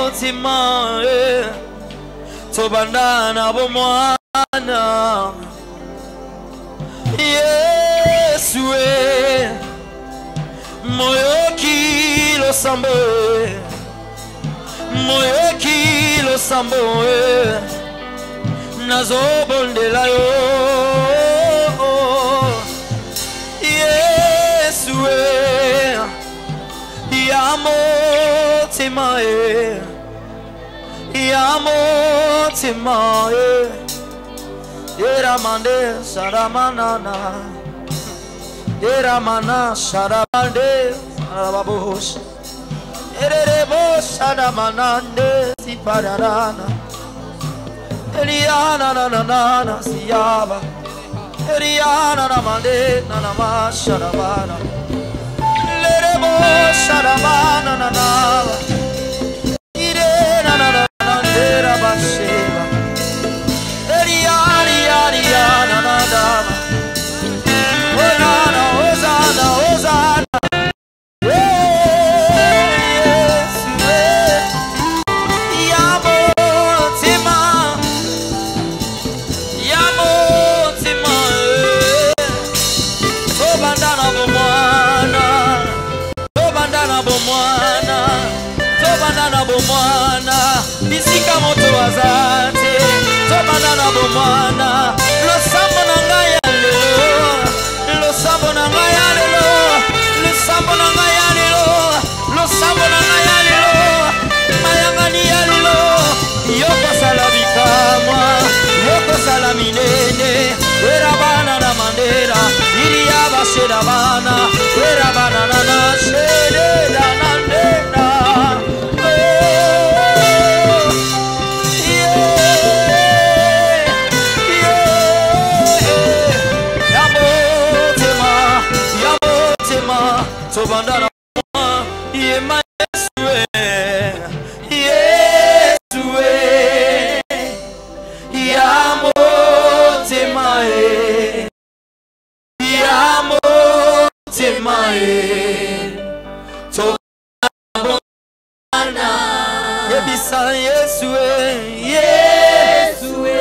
motima tobandana bomwana Yesu moyoki losambo moyoki losambo nazobondela yo Yesu ya motima ya motima Eramande Saramanana Eramana Saramande Sarababush Erebo Saramanande Siparana Eliana Nana Siaba Eliana Namande Nanama Sarabana Lerebo Saramana Nana Irena Nana Rabasheba Bisika moto wazate Tobandana bomwana Lo sambo na ngaya lelo Lo sambo na ngaya lelo Lo sambo na ngaya lelo Lo sambo na ngaya lelo Mayangani ya lelo Yoko salabikamwa Yoko salaminene Erabana na mandera Iriaba shedabana Erabana na na shededa nandena Tobandana Yema Yesue Yesue Yamo Temae Yamo Temae Tobandana Yebisa Yesue Yesue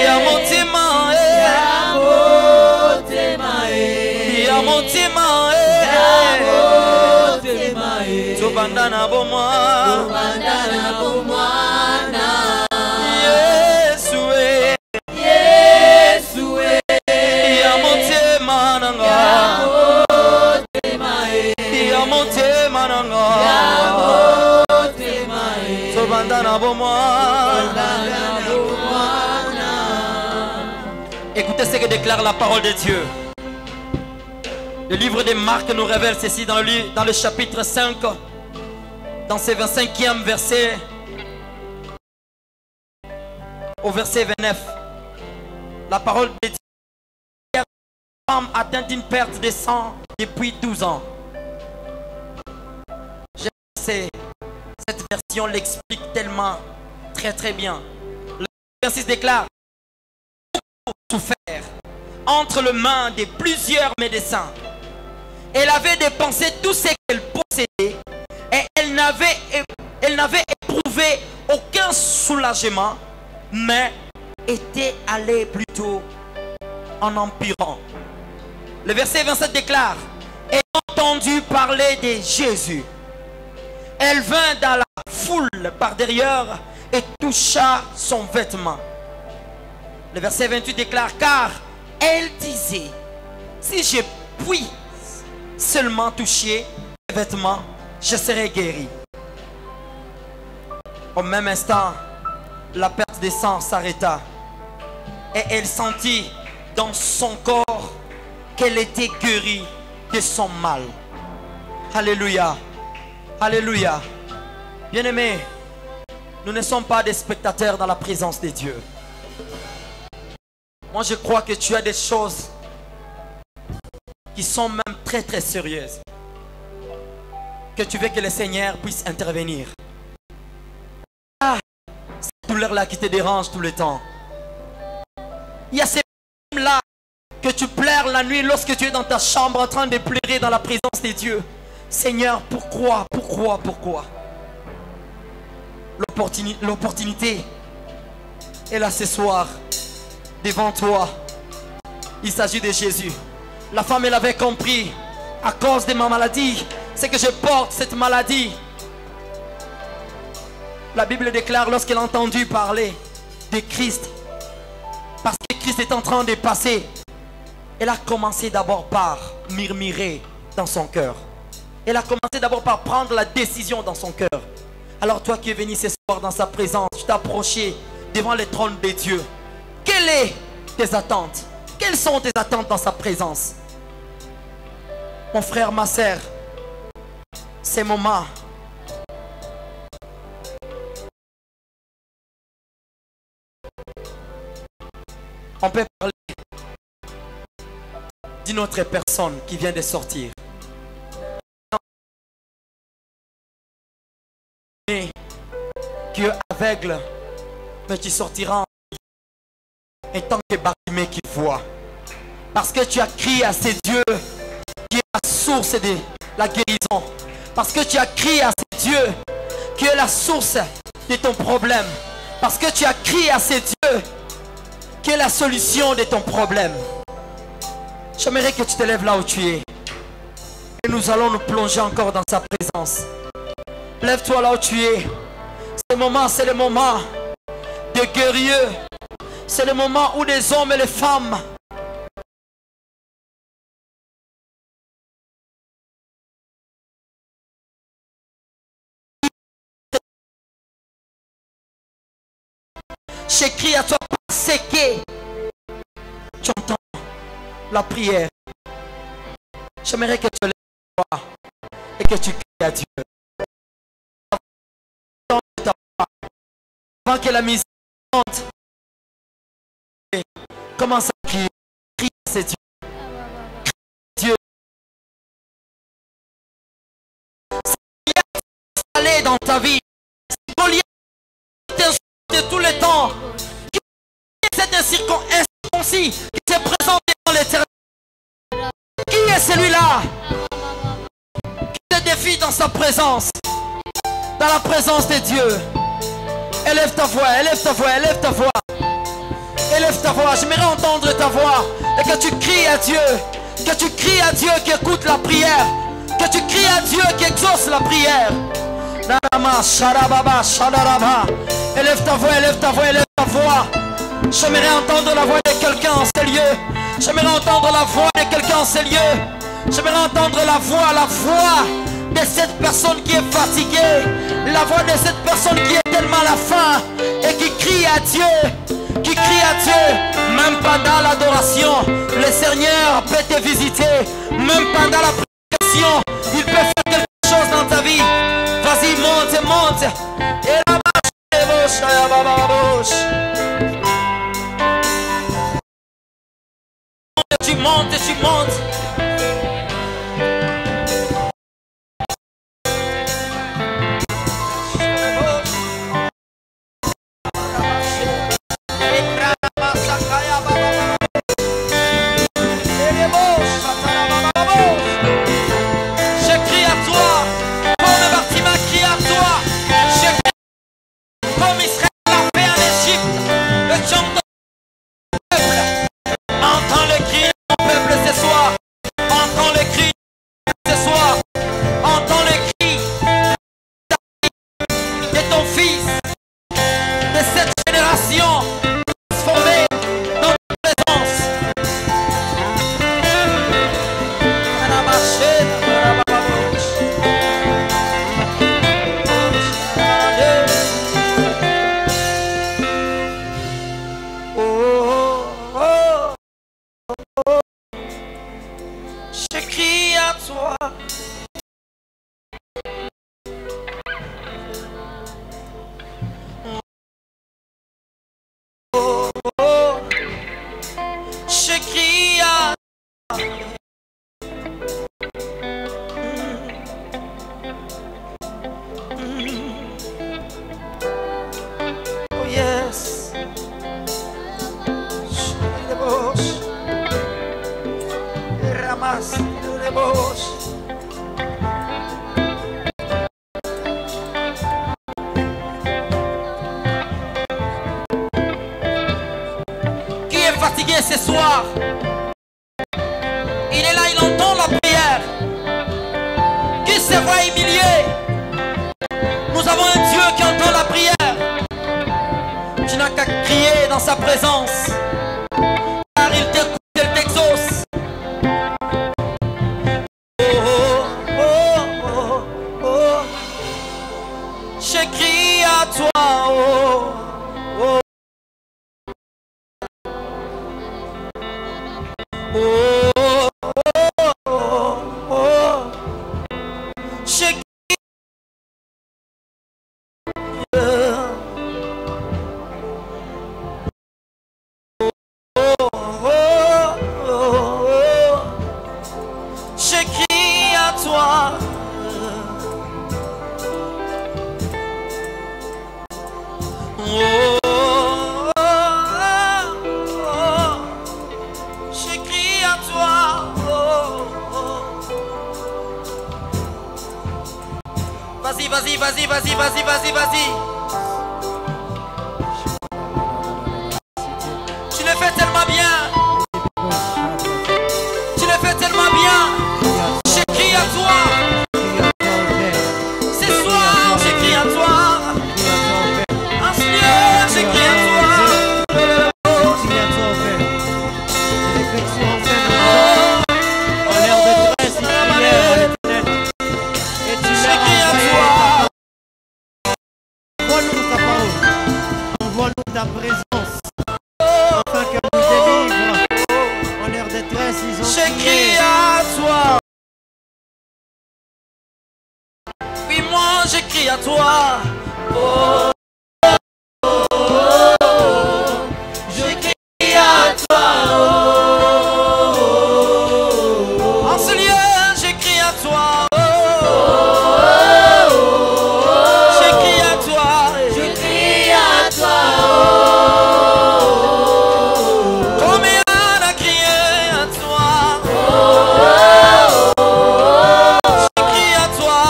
Yamo Temae Yamo Temae Yamo Temae Tobandana bomwana Yesue Yesue Yamotema nanga Yamotema nanga Tobandana bomwana. Écoutez ce que déclare la parole de Dieu. Le livre de Marc nous révèle ceci dans le chapitre 5, dans ce 25e verset, au verset 29. La parole de Dieu: une femme atteinte d'une perte de sang depuis 12 ans. Cette version l'explique tellement très bien. Le verset déclare: souffert entre les mains de plusieurs médecins. Elle avait dépensé tout ce qu'elle possédait et elle n'avait éprouvé aucun soulagement, mais était allée plutôt en empirant. Le verset 27 déclare: ayant entendu parler de Jésus, elle vint dans la foule par derrière et toucha son vêtement. Le verset 28 déclare: car elle disait, si je puis seulement toucher les vêtements, je serai guéri. Au même instant, la perte de sang s'arrêta et elle sentit dans son corps qu'elle était guérie de son mal. Alléluia. Alléluia. Bien-aimés, nous ne sommes pas des spectateurs dans la présence de Dieu. Moi, je crois que tu as des choses qui sont même très sérieuses, que tu veux que le Seigneur puisse intervenir. Ah, cette douleur-là qui te dérange tout le temps. Il y a ces là que tu pleures la nuit lorsque tu es dans ta chambre en train de pleurer dans la présence de Dieu. Seigneur, pourquoi? l'opportunité est là ce soir, devant toi. Il s'agit de Jésus. La femme, elle avait compris, à cause de ma maladie, c'est que je porte cette maladie. La Bible déclare, lorsqu'elle a entendu parler de Christ, parce que Christ est en train de passer, elle a commencé d'abord par murmurer dans son cœur. Elle a commencé d'abord par prendre la décision dans son cœur. Alors toi qui es venu ce soir dans sa présence, tu t'es approché devant le trône de Dieu. Quelles sont tes attentes? Quelles sont tes attentes dans sa présence? Mon frère, ma sœur, ces moments, on peut parler d'une autre personne qui vient de sortir. Tu es aveugle, mais tu sortiras en tant que Bartimée qui voit. Parce que tu as crié à ce Dieu qui est la source de la guérison. Parce que tu as crié à ce Dieu qui est la source de ton problème. Parce que tu as crié à ce Dieu qui est la solution de ton problème. J'aimerais que tu te lèves là où tu es. Et nous allons nous plonger encore dans sa présence. Lève-toi là où tu es. Ce moment, c'est le moment de guerriers. C'est le moment où les hommes et les femmes j'écris à toi parce que tu entends la prière. J'aimerais que tu lèves toi et que tu cries à Dieu. Avant que la musique monte, commence à crier. Crie à ce Dieu. Dieu. C'est aller dans ta vie. C'est Goliath de tout le temps. C'est un circoncis qui se présente dans l'éternel. Qui est celui-là qui te défie dans sa présence? Dans la présence de Dieu. Élève ta voix, élève ta voix, élève ta voix. Élève ta voix, j'aimerais entendre ta voix. Et que tu cries à Dieu. Que tu cries à Dieu qui écoute la prière. Que tu cries à Dieu qui exauce la prière. Élève ta voix, élève ta voix, élève ta voix. J'aimerais entendre la voix de quelqu'un en ces lieux. J'aimerais entendre la voix de quelqu'un en ces lieux. J'aimerais entendre la voix de cette personne qui est fatiguée. La voix de cette personne qui est tellement à la fin et qui crie à Dieu. Qui crie à Dieu. Même pendant l'adoration, le Seigneur peut te visiter. Même pendant la prédication, il peut faire quelque chose dans ta vie. Vas-y, monte, monte. Et la bouche, tu montes, tu montes. Entends le cri de mon peuple ce soir. bien ce soir. Il est là, il entend la prière. Qui se voit humilié? Nous avons un Dieu qui entend la prière. Tu n'as qu'à crier dans sa présence, car il t'écoute, il t'exauce. Je crie à toi, oh, oh, oh, oh, oh, oh. Je crie. Je crie à toi. Oh, oh, oh. Je crie à toi. Oh, oh. Vas-y, vas-y, vas-y, vas-y, vas-y, vas-y, vas-y. Tu le fais tellement bien. Tu le fais tellement bien. Je crie à toi. Ce soir, je crie à toi. En ce lieu, je crie à toi. Je crie à toi. Envoie-nous ta parole. Envoie-nous ta présence. Afin que nous délivre en leur détresse. Ils ont Je crie à toi. Oui, moi je crie à toi. Oh, oh, oh, oh. Je crie à toi. Oh, oh, oh. En ce lieu, je crie à toi. Oh, oh, oh. Je crie à toi. Je crie à toi. Combien a crié à toi. Je crie à toi.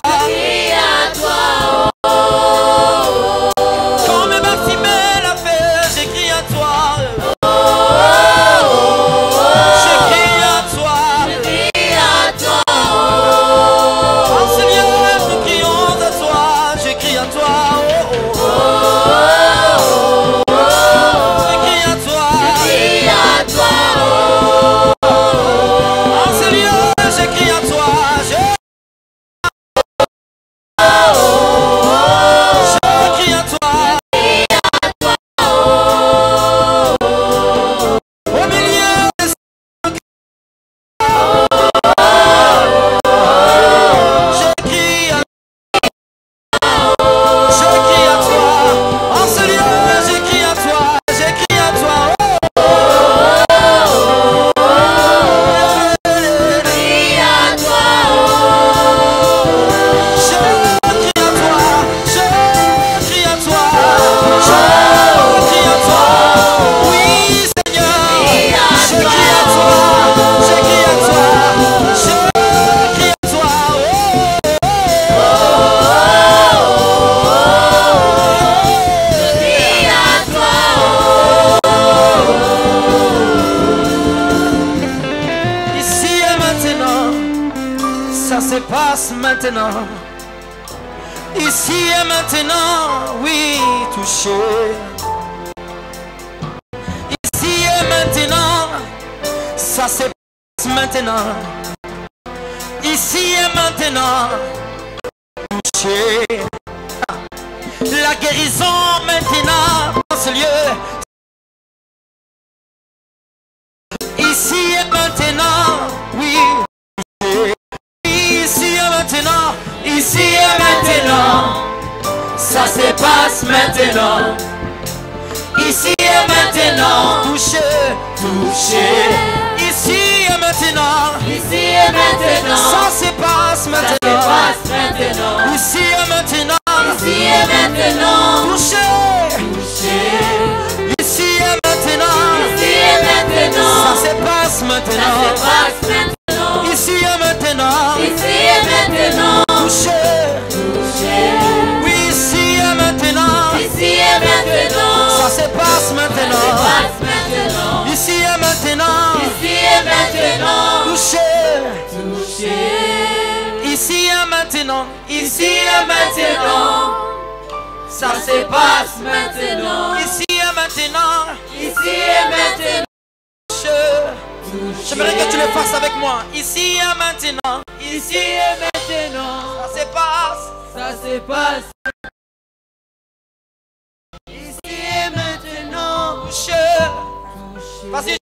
Comme Bartimée l'a fait, je crie à toi. Je crie à toi. En ce lieu, nous crions à toi. Je crie à toi. Je crie à toi. En ce lieu, je crie à toi. Je crie à toi. Au milieu de je crie à toi. En ce lieu, je crie à toi. Je crie à toi. Oui, Seigneur. Je crie à toi. Je crie à toi. Je crie à toi. Ici et maintenant, ça se passe maintenant. Ici et maintenant, oui, touché. Ici et maintenant, ça se passe maintenant. Ici et maintenant, touché. La guérison maintenant dans ce lieu. Ici et maintenant, oui, touché. Ici et maintenant, ici et maintenant, ça se passe maintenant. Ici et maintenant, touché, touché. Ici et maintenant, ça se passe maintenant. Ici et maintenant, touché, touché. Ici et maintenant, ça se passe maintenant. Ici et maintenant, touché, oui, ici et maintenant, ça se passe maintenant. Ici et maintenant. et maintenant. Ici et maintenant. Ça se passe maintenant. Ici et maintenant. Ici et maintenant. J'aimerais que tu le fasses avec moi. Ici et maintenant. Ici et maintenant. Ça se passe. Ça se passe. Ici et maintenant. Touche. Vas-y,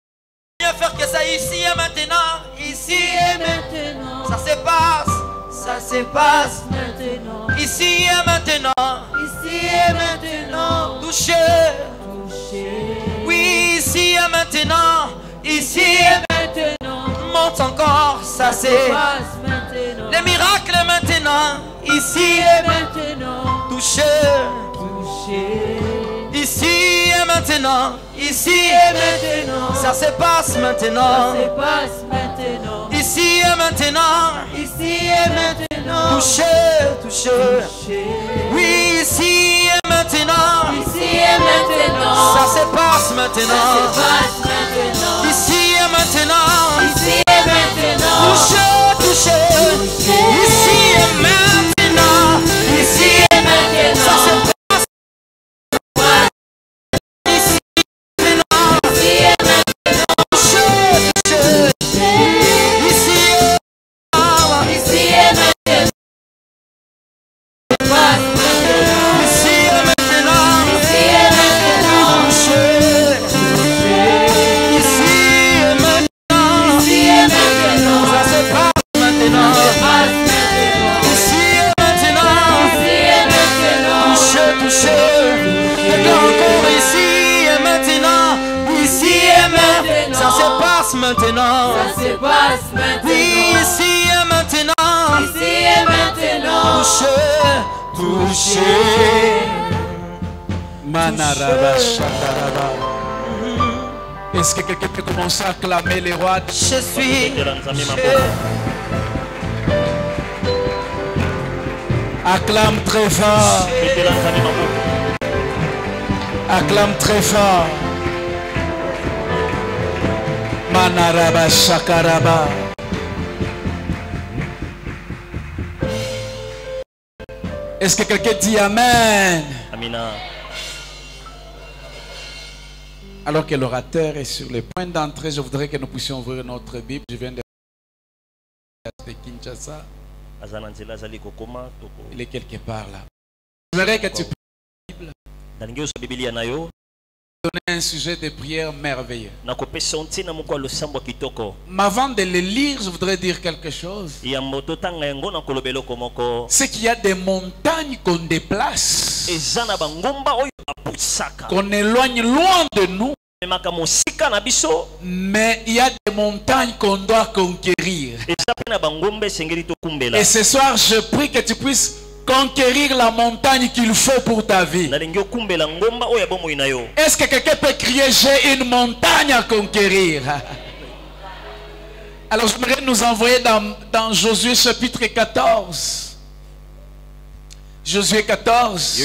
je vais faire que ça. Ici et maintenant. Ici et maintenant. Ça se passe. Ça se passe maintenant. Ici et maintenant. Ici et maintenant. Touche. Touché. Oui, ici et maintenant. Ici et maintenant. Monte encore. Ça Ça se c'est. passe maintenant. Les miracles maintenant. Ici Ici. et maintenant. Touche. Touché. Ici et maintenant. Ici et maintenant. Ça se passe maintenant. Ça se passe maintenant. Ici et maintenant. Ici et maintenant. Touché, touché. Touché. Oui, ici et maintenant. Ici et maintenant. Ça se passe Ça maintenant. se passe maintenant. Ici et maintenant. Ici et maintenant. Touché, touché. Ici et maintenant. Ici et maintenant. Ça se passe. Ici et maintenant. Ici et maintenant. Touché, touché. Ici et maintenant. Ici et maintenant. Passe maintenant. Ici et maintenant. Ici et maintenant. Touché. Ici et maintenant. Ici et maintenant. Ça se passe maintenant. Passe maintenant. Ici et maintenant. Ici et maintenant. Touché, touché. Et encore ici et maintenant. Ici et maintenant. Ça se passe maintenant. Ça se passe maintenant. Oui, ici et maintenant. Ici et maintenant. Touché, touché. Manaraba Shakaraba. Est-ce que quelqu'un peut commencer à acclamer les rois? Je suis. Acclame très fort. Acclame très fort. Manaraba Shakaraba. Est-ce que quelqu'un dit Amen? Amina. Alors que l'orateur est sur le point d'entrée, je voudrais que nous puissions ouvrir notre Bible. Je viens de Kinshasa. Il est quelque part là. J'aimerais que tu puisses donner un sujet de prière merveilleux. Mais avant de le lire, je voudrais dire quelque chose. C'est qu'il y a des montagnes qu'on déplace, qu'on éloigne loin de nous. Mais il y a des montagnes qu'on doit conquérir. Et ce soir, je prie que tu puisses conquérir la montagne qu'il faut pour ta vie. Est-ce que quelqu'un peut crier j'ai une montagne à conquérir? Alors j'aimerais nous envoyer dans Josué chapitre 14. Josué 14.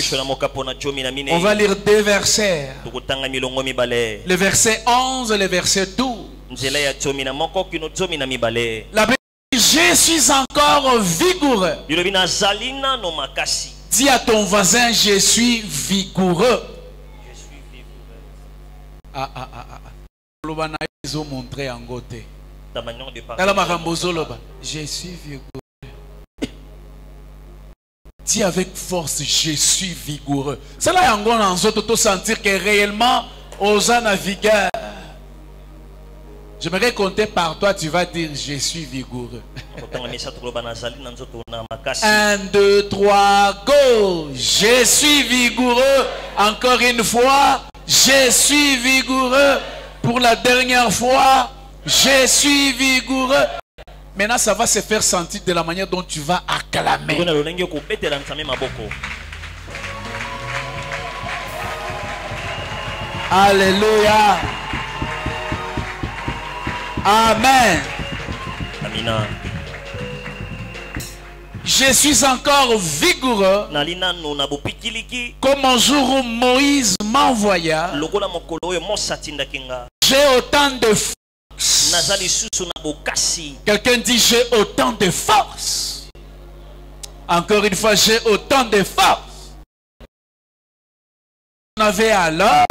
On va lire deux versets. Le verset 11 et le verset 12. La Bible dit, je suis encore vigoureux. Dis à ton voisin, je suis vigoureux. Ils ont montré en côté. Je suis vigoureux. Dis avec force, je suis vigoureux. C'est là qu'on a sentir que réellement, aux en vigueur. J'aimerais compter par toi, tu vas dire, je suis vigoureux. 1, 2, 3, go! Je suis vigoureux. Encore une fois, je suis vigoureux. Pour la dernière fois, je suis vigoureux. Maintenant, ça va se faire sentir de la manière dont tu vas acclamer. Alléluia. Amen. Amina. Je suis encore vigoureux comme un jour où Moïse m'envoya. J'ai autant de force. Quelqu'un dit j'ai autant de force. Encore une fois, j'ai autant de force. On avait alors,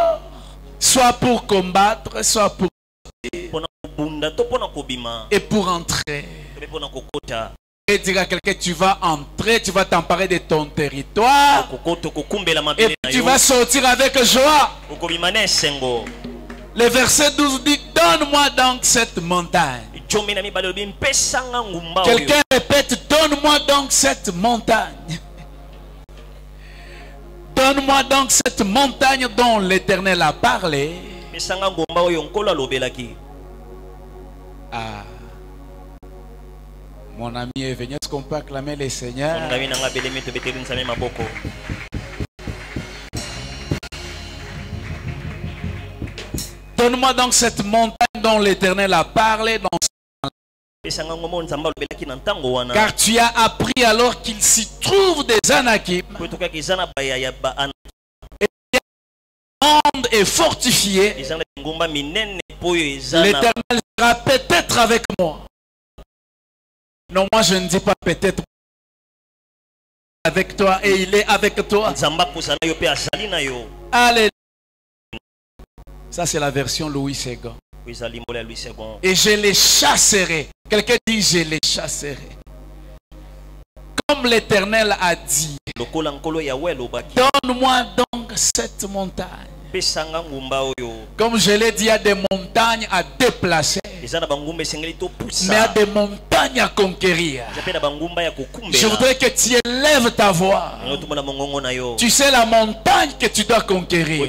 soit pour combattre, soit pour et pour entrer. Et dire à quelqu'un, tu vas entrer, tu vas t'emparer de ton territoire et tu vas sortir avec joie. Le verset 12 dit, donne-moi donc cette montagne. Quelqu'un répète, donne-moi donc cette montagne. Donne-moi donc cette montagne dont l'Éternel a parlé. Ah. Mon ami est venu. Est-ce qu'on peut acclamer le Seigneur? Donne-moi donc cette montagne dont l'Éternel a parlé. Car tu as appris alors qu'il s'y trouve des Anakim. Et monde est fortifié. L'Éternel sera peut-être avec moi. Non, moi je ne dis pas peut-être avec toi, et il est avec toi. Alléluia. Ça c'est la version Louis II. Et je les chasserai. Quelqu'un dit je les chasserai. Comme l'Éternel a dit. Donne-moi donc cette montagne. Comme je l'ai dit, il y a des montagnes à déplacer, mais il y a des montagnes à conquérir. Je voudrais que tu élèves ta voix. Tu sais la montagne que tu dois conquérir.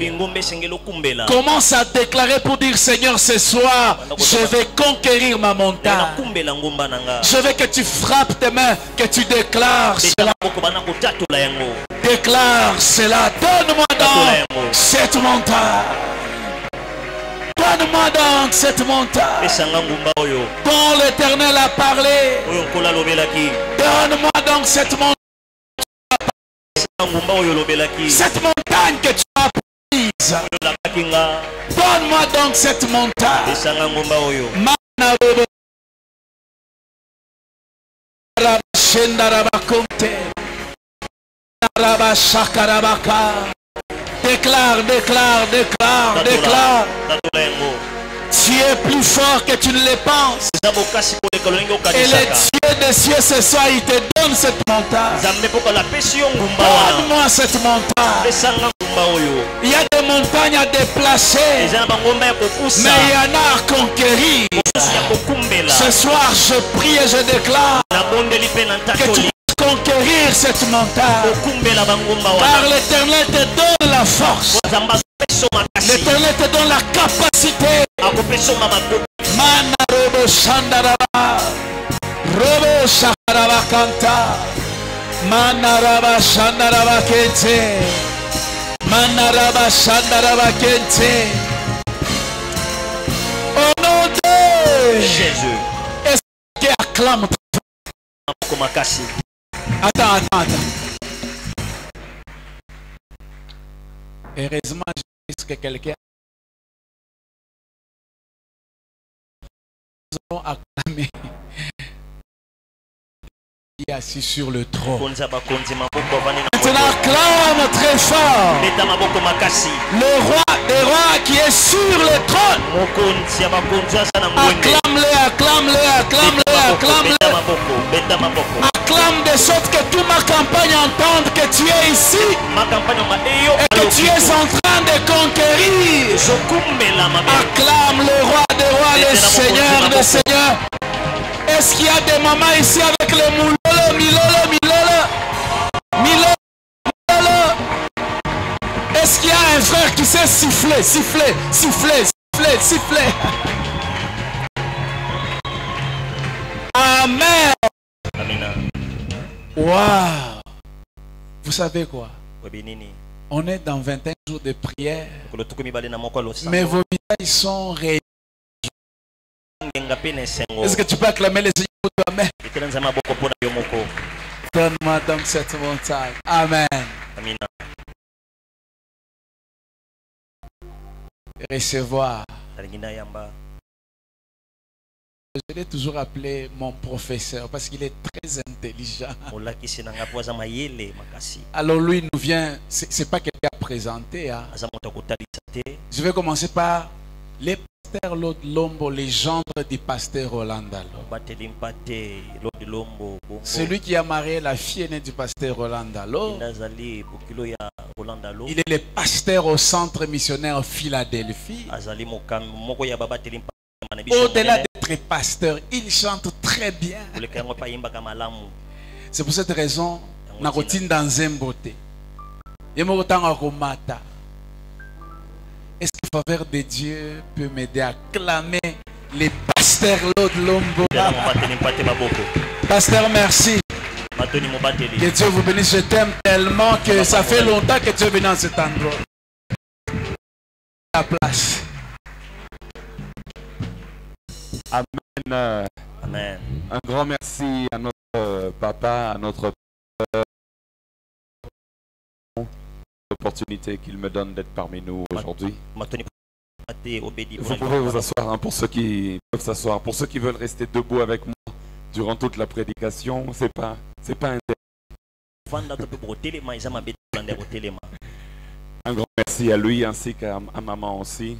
Commence à déclarer pour dire, Seigneur, ce soir, je vais conquérir ma montagne. Je veux que tu frappes tes mains, que tu déclares cela. Déclare cela. Donne-moi donc cette montagne. Donne-moi donc cette montagne dont l'Éternel a parlé. Donne-moi donc cette montagne. Cette montagne que tu as prise. Donne-moi donc cette montagne. Déclare, déclare, déclare, déclare. Tu es plus fort que tu ne le penses. Et le Dieu des cieux ce soir, il te donne cette montagne. Donne-moi cette montagne. Il y a des montagnes à déplacer, mais il y en a à conquérir. Ce soir, je prie et je déclare que tu conquérir cette montagne, car l'Éternel te donne la force, l'Éternel te donne la capacité. Mana robo shandaraba, robo shakaraba kanta, mana raba shandaraba kente, mana raba shandaraba kente. Au nom de Jésus, est-ce qu'il acclame? Attends. Heureusement, je pense que quelqu'un nous a acclamé. Il est assis sur le trône. Maintenant, acclame très fort le roi des rois qui est sur le trône. Acclame-le, acclame-le, acclame-le, acclame-le. Acclame de sorte que toute ma campagne entende que tu es ici et que tu es en train de conquérir. Acclame le roi des rois, le Seigneur des seigneurs. Est-ce qu'il y a des mamans ici avec le moulolo, milolo? Est-ce qu'il y a un frère qui sait siffler? Amen. Wow. Vous savez quoi? On est dans 21 jours de prière, mais vos visages sont réunis. Est-ce que tu peux acclamer les Seigneur pour toi-même? Donne-moi donc cette montagne. Amen. Recevoir. Je l'ai toujours appelé mon professeur parce qu'il est très intelligent. Alors lui nous vient, c'est pas quelqu'un à présenter. Hein. Je vais commencer par les pasteurs Lombo, les gendres du pasteur Rolanda. Celui qui a marié la fille aînée du pasteur Rolanda. Il est le pasteur au centre missionnaire Philadelphie. Au-delà d'être pasteur, il chante très bien. C'est pour cette raison que je suis dans un beauté. Est-ce que la faveur de Dieu peut m'aider à clamer les pasteurs Lombo? Pasteur, merci. Que Dieu vous bénisse. Je t'aime tellement que ça fait longtemps que tu es venu dans cet endroit. La place. Amen. Amen. Un grand merci à notre papa, à notre père, l'opportunité qu'il me donne d'être parmi nous aujourd'hui. Vous pouvez vous asseoir, hein, pour ceux qui peuvent s'asseoir. Pour ceux qui veulent rester debout avec moi durant toute la prédication, c'est pas un grand merci à lui ainsi qu'à maman aussi.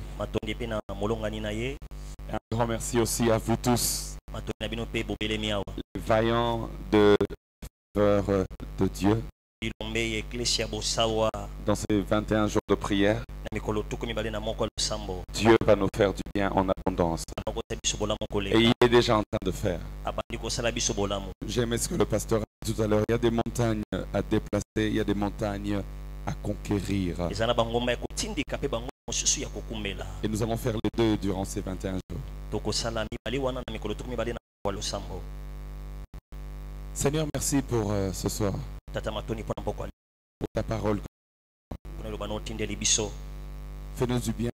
Un grand merci aussi à vous tous, les vaillants de faveur de Dieu, dans ces 21 jours de prière. Dieu va nous faire du bien en abondance. Et il est déjà en train de faire. J'ai aimé ce que le pasteur a dit tout à l'heure. Il y a des montagnes à déplacer, il y a des montagnes à conquérir. Et nous allons faire les deux durant ces 21 jours. Seigneur, merci pour ce soir, pour ta parole. Fais-nous du bien,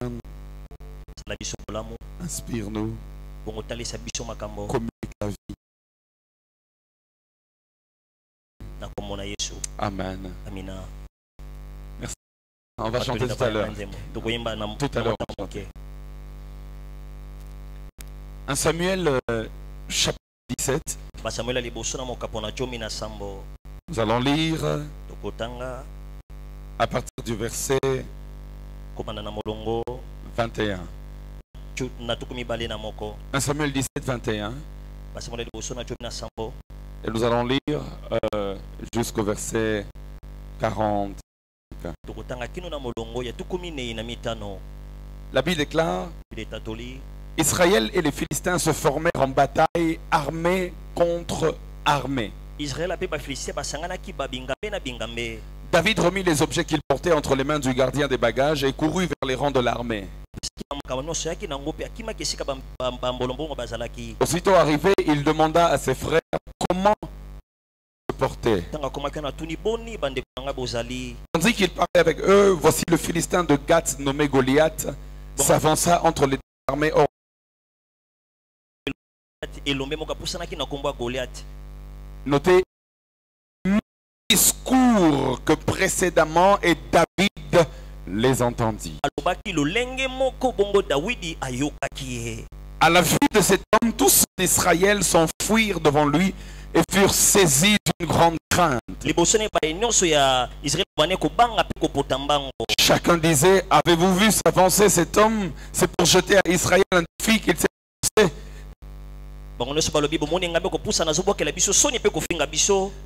inspire-nous, communique la vie. Amen. Merci. On va chanter tout à l'heure. Tout à l'heure. 1 Samuel chapitre 17. Nous allons lire à partir du verset 21. 1 Samuel 17, 21. Et nous allons lire jusqu'au verset 40. La Bible déclare: Israël et les Philistins se formèrent en bataille, armée contre armée. David remit les objets qu'il portait entre les mains du gardien des bagages et courut vers les rangs de l'armée. Aussitôt arrivé, il demanda à ses frères comment se portaient. Tandis qu'il parlait avec eux, voici le Philistin de Gath nommé Goliath s'avança entre les armées. Notez le discours que précédemment et David les entendit. À la vue de cet homme, tous d'Israël s'enfuirent devant lui et furent saisis d'une grande crainte. Chacun disait: avez-vous vu s'avancer cet homme? C'est pour jeter à Israël un défi qu'il s'est lancé.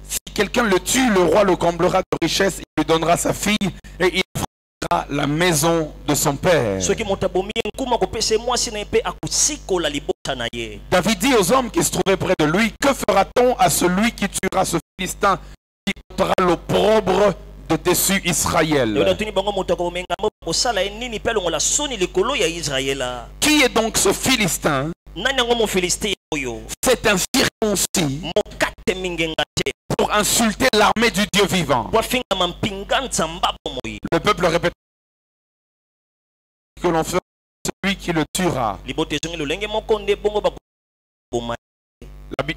Si quelqu'un le tue, le roi le comblera de richesses, il lui donnera sa fille et il fera la maison de son père. David dit aux hommes qui se trouvaient près de lui: que fera-t-on à celui qui tuera ce Philistin, qui portera l'opprobre de dessus Israël? Qui est donc ce Philistin? C'est un circoncis pour insulter l'armée du Dieu vivant. Le peuple répète que l'on fera celui qui le tuera.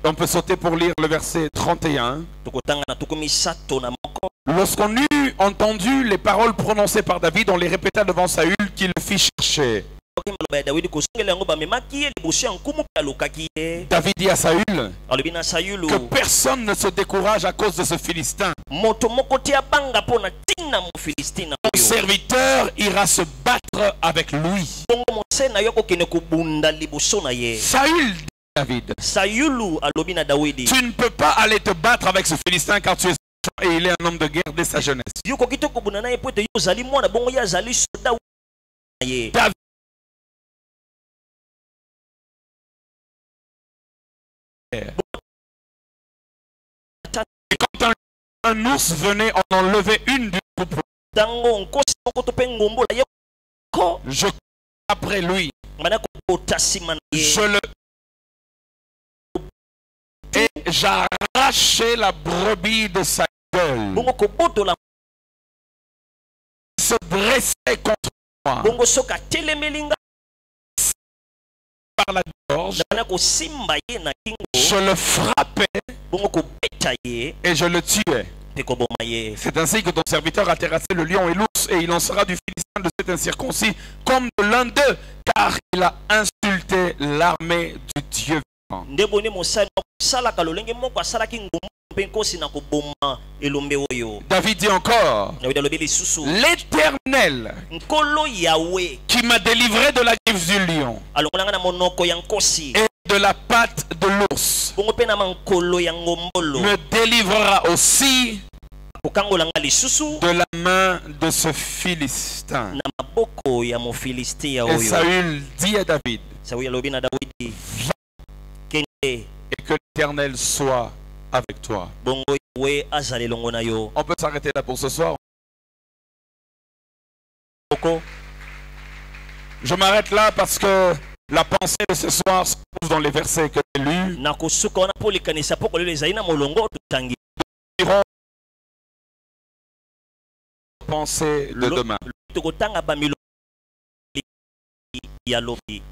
On peut sauter pour lire le verset 31. Lorsqu'on eut entendu les paroles prononcées par David, on les répéta devant Saül, qui le fit chercher. David dit à Saül que personne ne se décourage à cause de ce Philistin. Mon serviteur ira se battre avec lui. Saül dit à David, tu ne peux pas aller te battre avec ce Philistin car tu es et il est un homme de guerre dès sa jeunesse. David et quand un ours venait en enlever une du troupeau, je cours après lui, je le et j'arrachais la brebis de sa gueule. Il se dressait contre moi par la gorge, je le frappais et je le tuais. C'est ainsi que ton serviteur a terrassé le lion et l'ours, et il en sera du Philistin de cet incirconcis comme de l'un d'eux, car il a insulté l'armée du Dieu vivant. David dit encore, l'Éternel qui m'a délivré de la griffe du lion et de la patte de l'ours me délivrera aussi de la main de ce Philistin. Et Saül dit à David, et que l'Éternel soit avec toi. On peut s'arrêter là pour ce soir. Je m'arrête là parce que la pensée de ce soir se trouve dans les versets que j'ai lus. Pensée de demain.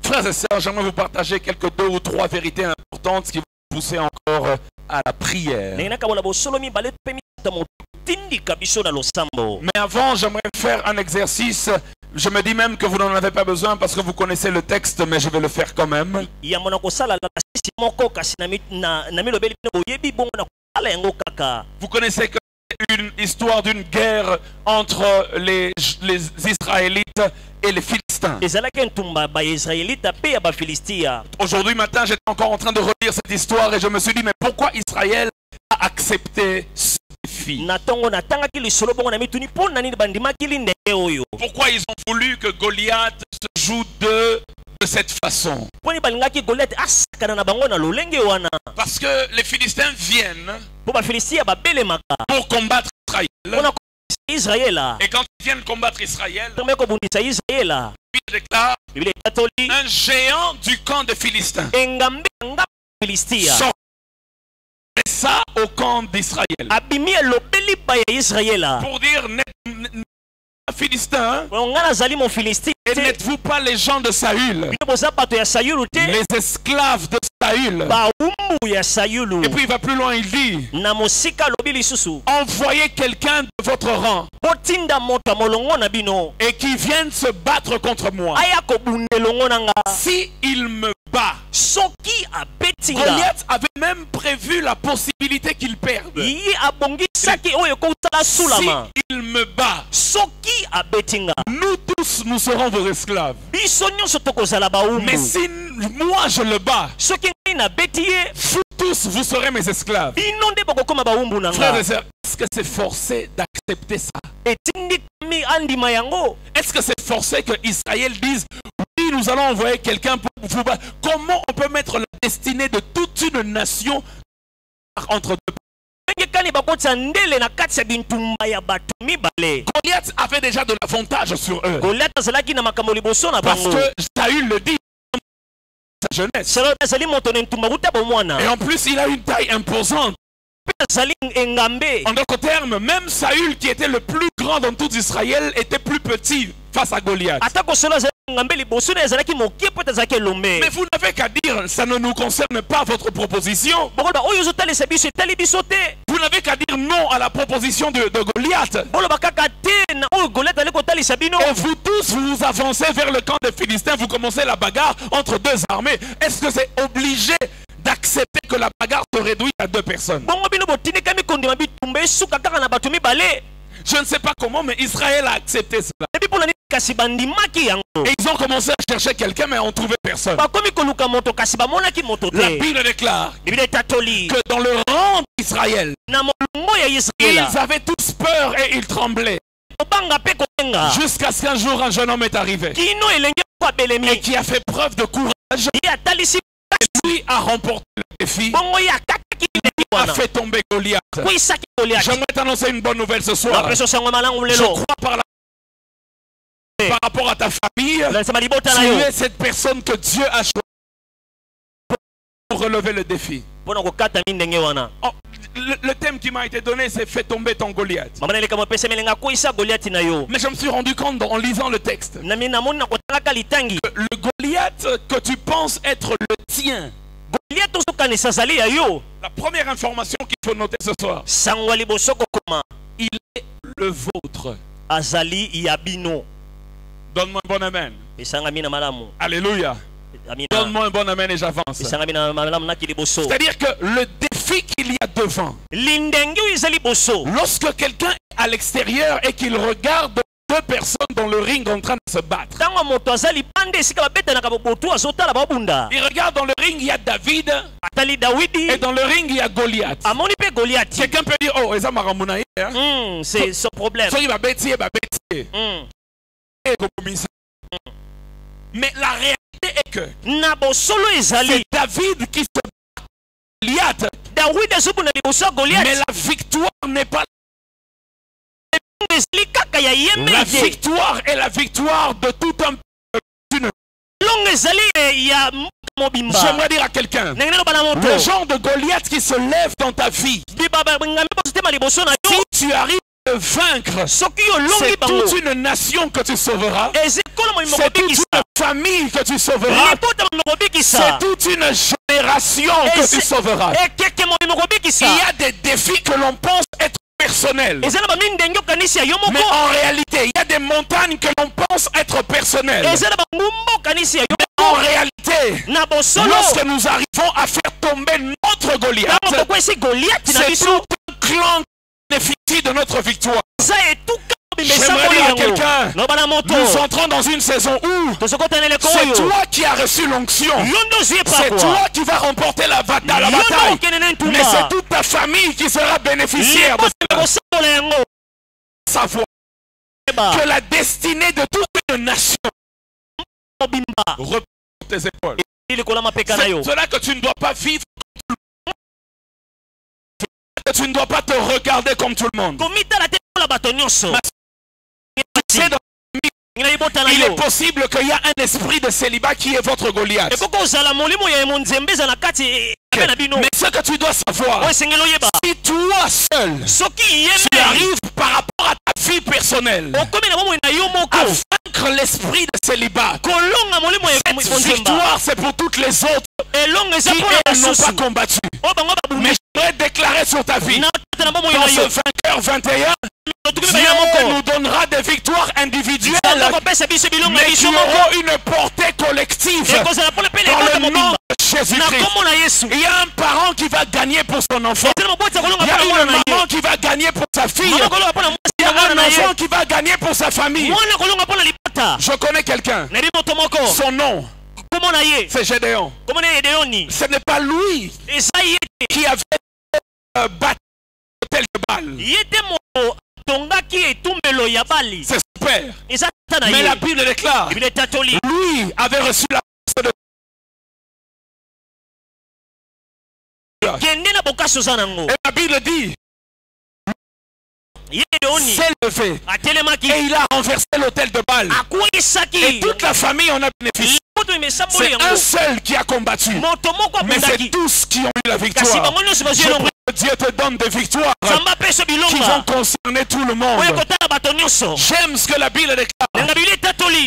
Frères et sœurs, j'aimerais vous partager quelques 2 ou 3 vérités importantes qui vont pousser encore à la prière. Mais avant, j'aimerais faire un exercice. Je me dis même que vous n'en avez pas besoin parce que vous connaissez le texte, mais je vais le faire quand même. Vous connaissez que une histoire d'une guerre entre les Israélites et les Philistins. Aujourd'hui matin, j'étais encore en train de relire cette histoire et je me suis dit, mais pourquoi Israël a accepté ce défi? Pourquoi ils ont voulu que Goliath se joue de cette façon? Parce que les Philistins viennent pour combattre Israël. Et quand ils viennent combattre Israël, il déclare, un géant du camp des Philistins ça au camp d'Israël pour dire, Philistin, et n'êtes-vous pas les gens de Saül, les esclaves de Saül? Et puis il va plus loin, il dit, envoyez quelqu'un de votre rang et qui vienne se battre contre moi. Si il me bat, Goliath avait même prévu la possibilité qu'il perde. Si il me bat, nous tous nous serons vos esclaves. Mais si moi je le bats, vous tous vous serez mes esclaves. Frères et sœurs, est-ce que c'est forcé d'accepter ça? Est-ce que c'est forcé que Israël dise, oui, nous allons envoyer quelqu'un pour vous battre? Comment on peut mettre la destinée de toute une nation entre deux? Goliath avait déjà de l'avantage sur eux. Parce que Saül le dit, sa jeunesse. Et en plus, il a une taille imposante. En d'autres termes, même Saül, qui était le plus grand dans tout Israël, était plus petit face à Goliath. Mais vous n'avez qu'à dire, ça ne nous concerne pas votre proposition. Vous n'avez qu'à dire non à la proposition de Goliath. Et vous tous, vous avancez vers le camp des Philistins, vous commencez la bagarre entre deux armées. Est-ce que c'est obligé d'accepter que la bagarre se réduit à deux personnes? Je ne sais pas comment, mais Israël a accepté cela. Et ils ont commencé à chercher quelqu'un, mais on ne trouvait personne. La Bible déclare que dans le rang d'Israël, ils avaient tous peur et ils tremblaient. Jusqu'à ce qu'un jour, un jeune homme est arrivé et qui a fait preuve de courage. Et lui a remporté le défi. Il a fait tomber Goliath. J'aimerais t'annoncer une bonne nouvelle ce soir. Je crois par rapport à ta famille, tu es cette personne que Dieu a choisie pour relever le défi. Le thème qui m'a été donné, c'est fait tomber ton Goliath. Mais je me suis rendu compte en lisant le texte que le Goliath que tu penses être le tien, la première information qu'il faut noter ce soir, il est le vôtre. Donne-moi un bon amen. Alléluia. Donne-moi un bon amen et j'avance. C'est-à-dire que le défi qu'il y a devant, lorsque quelqu'un est à l'extérieur et qu'il regarde deux personnes dans le ring en train de se battre, il regarde dans le ring, il y a David, et dans le ring, il y a Goliath. Quelqu'un peut dire, oh, c'est son problème. Mais la réalité est que c'est David qui se bat Goliath. Mais la victoire n'est pas la victoire est la victoire de tout un peuple. J'aimerais dire à quelqu'un, le genre de Goliath qui se lève dans ta vie, si tu arrives à le vaincre, c'est toute une nation que tu sauveras, c'est toute une famille que tu sauveras, c'est toute une génération que tu sauveras. Il y a des défis que l'on pense être personnels, mais en réalité il y a des montagnes que l'on pense être personnelles, mais en réalité lorsque nous arrivons à faire tomber notre Goliath, c'est tout un clan qui bénéficie de notre victoire. J'aimerais dire à quelqu'un, nous entrons dans une saison où c'est toi qui as reçu l'onction, c'est toi qui vas remporter la bataille, mais c'est toute ta famille qui sera bénéficiaire de cela. Savoir que la destinée de toute une nation repose sur tes épaules. C'est cela que tu ne dois pas vivre, que tu ne dois pas te regarder comme tout le monde. Il est possible qu'il y a un esprit de célibat qui est votre Goliath. Mais ce que tu dois savoir, si toi seul tu arrives par rapport à ta vie personnelle à vaincre l'esprit de célibat, cette victoire c'est pour toutes les autres qui n'ont pas combattu. Mais je voudrais déclarer sur ta vie, dans ce vainqueur 21, Dieu nous donnera des victoires individuelles, mais qui auront une portée collective dans le nom de Jésus-Christ. Il y a un parent qui va gagner pour son enfant, il y a une maman qui va gagner pour sa fille, il y a un enfant qui va gagner pour sa famille. Je connais quelqu'un, son nom c'est Gédéon. Ce n'est pas lui qui avait battu l'autel de Baal, c'est son père. Mais la Bible déclare, lui avait reçu la force de et la Bible dit, s'est levé et il a renversé l'autel de Baal et toute la famille en a bénéficié. C'est un seul qui a combattu, mais c'est tous qui ont eu la victoire. Je prie que Dieu te donne des victoires qui vont concerner tout le monde. J'aime ce que la Bible déclare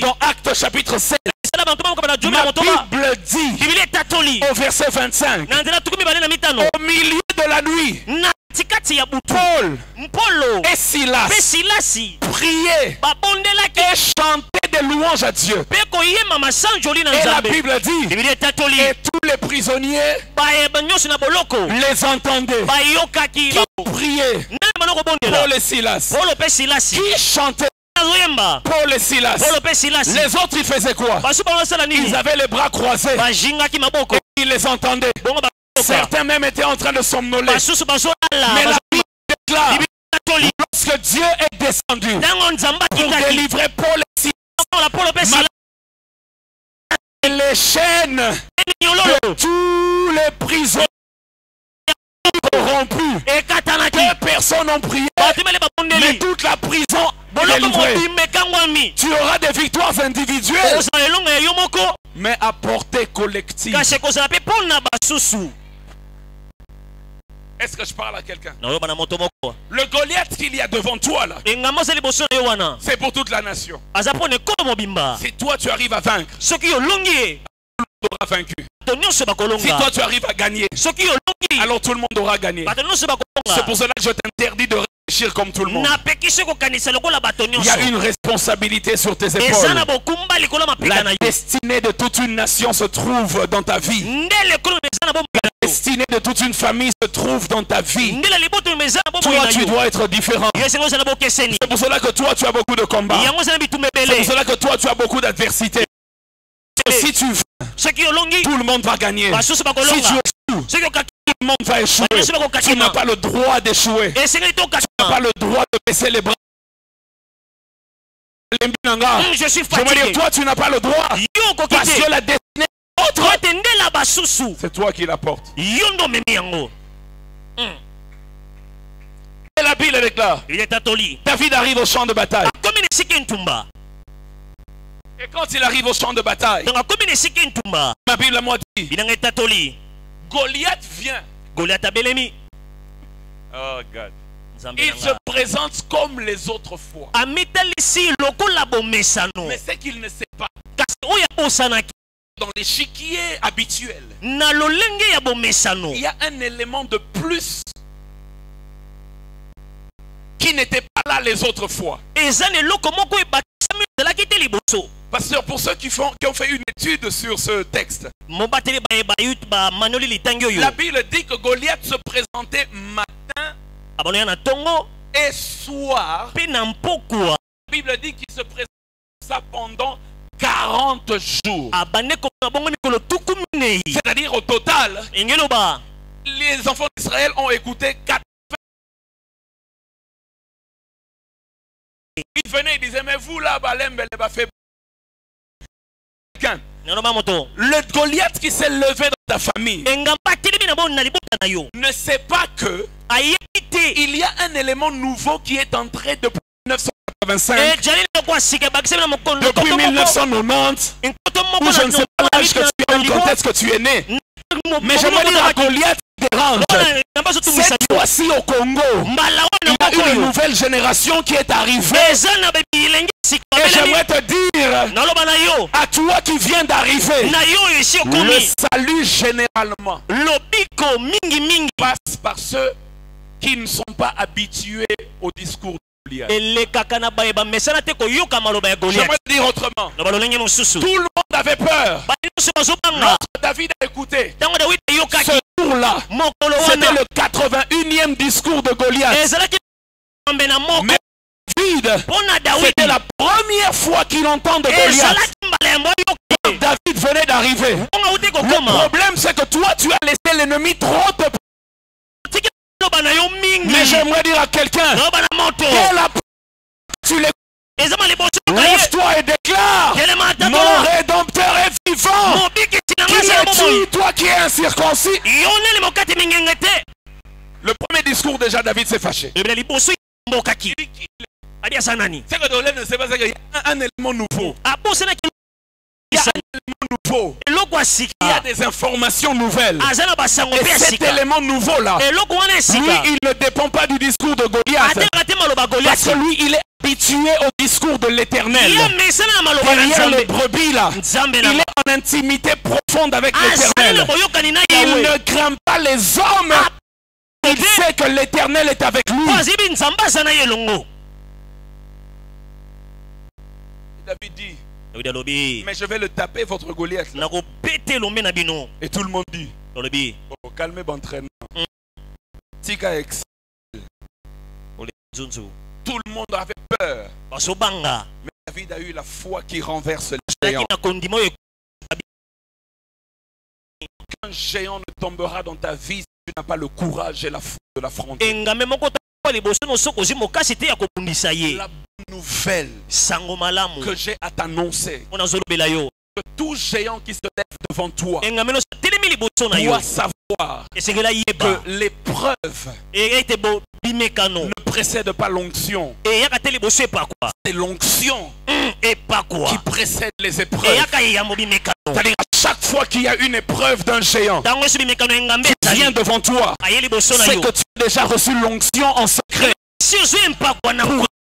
dans Actes chapitre 7. Ma Bible dit au verset 25, au milieu de la nuit, Paul et Silas priaient et chantaient des louanges à Dieu. Et la Bible dit, et tous les prisonniers les entendaient. Qui priaient? Paul et Silas. Qui chantaient? Paul et Silas. Les autres, ils faisaient quoi? Ils avaient les bras croisés et ils les entendaient. Certains même étaient en train de somnoler. Mais la Bible déclare, lorsque Dieu est descendu pour délivrer Paul et Silas, les chaînes de tous les prisonniers corrompus, deux personnes ont prié, mais toute la prison est délivrée. Tu auras des victoires individuelles, mais à portée collective. Est-ce que je parle à quelqu'un? Le Goliath qu'il y a devant toi là, c'est pour toute la nation. Si toi tu arrives à vaincre, tout le monde aura vaincu. Si toi tu arrives à gagner, alors tout le monde aura gagné. C'est pour cela que je t'interdis de réfléchir comme tout le monde. Il y a une responsabilité sur tes épaules. La destinée de toute une nation se trouve dans ta vie. La destinée de toute une famille se trouve dans ta vie. Toi, tu dois être différent. C'est pour cela que toi, tu as beaucoup de combats. C'est pour cela que toi, tu as beaucoup d'adversité. Si tu veux, tout le monde va gagner. Si tu échoues, tout le monde va échouer. Tu n'as pas le droit d'échouer. Tu n'as pas le droit de baisser les bras. Je suis fatigué. Je veux dire, toi, tu n'as pas le droit. Parce que la destinée c'est toi qui la portes. Et la Bible déclare, David arrive au champ de bataille. Et quand il arrive au champ de bataille, ma Bible moi dit, Goliath vient. Oh God. Il se présente comme les autres fois. Mais c'est qu'il ne sait pas. Dans l'échiquier habituel, il y a un élément de plus qui n'était pas là les autres fois. Pasteur, pour ceux qui ont fait une étude sur ce texte, la Bible dit que Goliath se présentait matin et soir. La Bible dit qu'il se présentait ça pendant 40 jours. C'est-à-dire au total, les enfants d'Israël ont écouté 4. Ils venaient, ils disaient, mais vous là, le Goliath qui s'est levé dans ta famille ne sait pas que il y a un élément nouveau qui est entré depuis 1985, depuis 1990, ou je ne sais pas l'âge que tu as ou quand est-ce que tu es né. Mais je veux dire à Goliath qui dérange. Cette fois-ci au Congo, il y a une nouvelle génération qui est arrivée. Et j'aimerais te dire à toi qui viens d'arriver, le salut généralement passe par ceux qui ne sont pas habitués au discours de Goliath. J'aimerais dire autrement. Tout le monde avait peur. Lorsque David a écouté ce tour-là, c'était le 81e discours de Goliath. Mais David, c'était la première fois qu'il entend de Goliath. David venait d'arriver. Le problème, c'est que toi, tu as laissé l'ennemi trop te... Mais j'aimerais dire à quelqu'un, tu les... Lève-toi et déclare, mon Rédempteur est vivant. Qui es-tu, toi qui es incirconcis? Le premier discours, déjà, David s'est fâché. C'est que Dolé ne sait pas qu'il y a un élément nouveau. Il y a un élément nouveau. Il y a des informations nouvelles. Et cet élément nouveau là, lui, il ne dépend pas du discours de Goliath. Parce que lui, il est habitué au discours de l'Éternel. Derrière les brebis là, il est en intimité profonde avec l'Éternel. Il ne craint pas les hommes. Il sait que l'Éternel est avec lui. David dit, mais je vais le taper votre Goliath. Et tout le monde dit, oh, calmez votre entraînement. Tika excelle. Tout le monde avait peur. Mais David a eu la foi qui renverse les géants. Aucun géant ne tombera dans ta vie si tu n'as pas le courage et la foi de l'affronter. La bonne nouvelle que j'ai à t'annoncer, que tout géant qui se lève devant toi doit savoir que l'épreuve ne précède pas l'onction. C'est l'onction qui précède les épreuves. C'est-à-dire à chaque fois qu'il y a une épreuve d'un géant qui vient devant toi, c'est que tu as déjà reçu l'onction en secret pour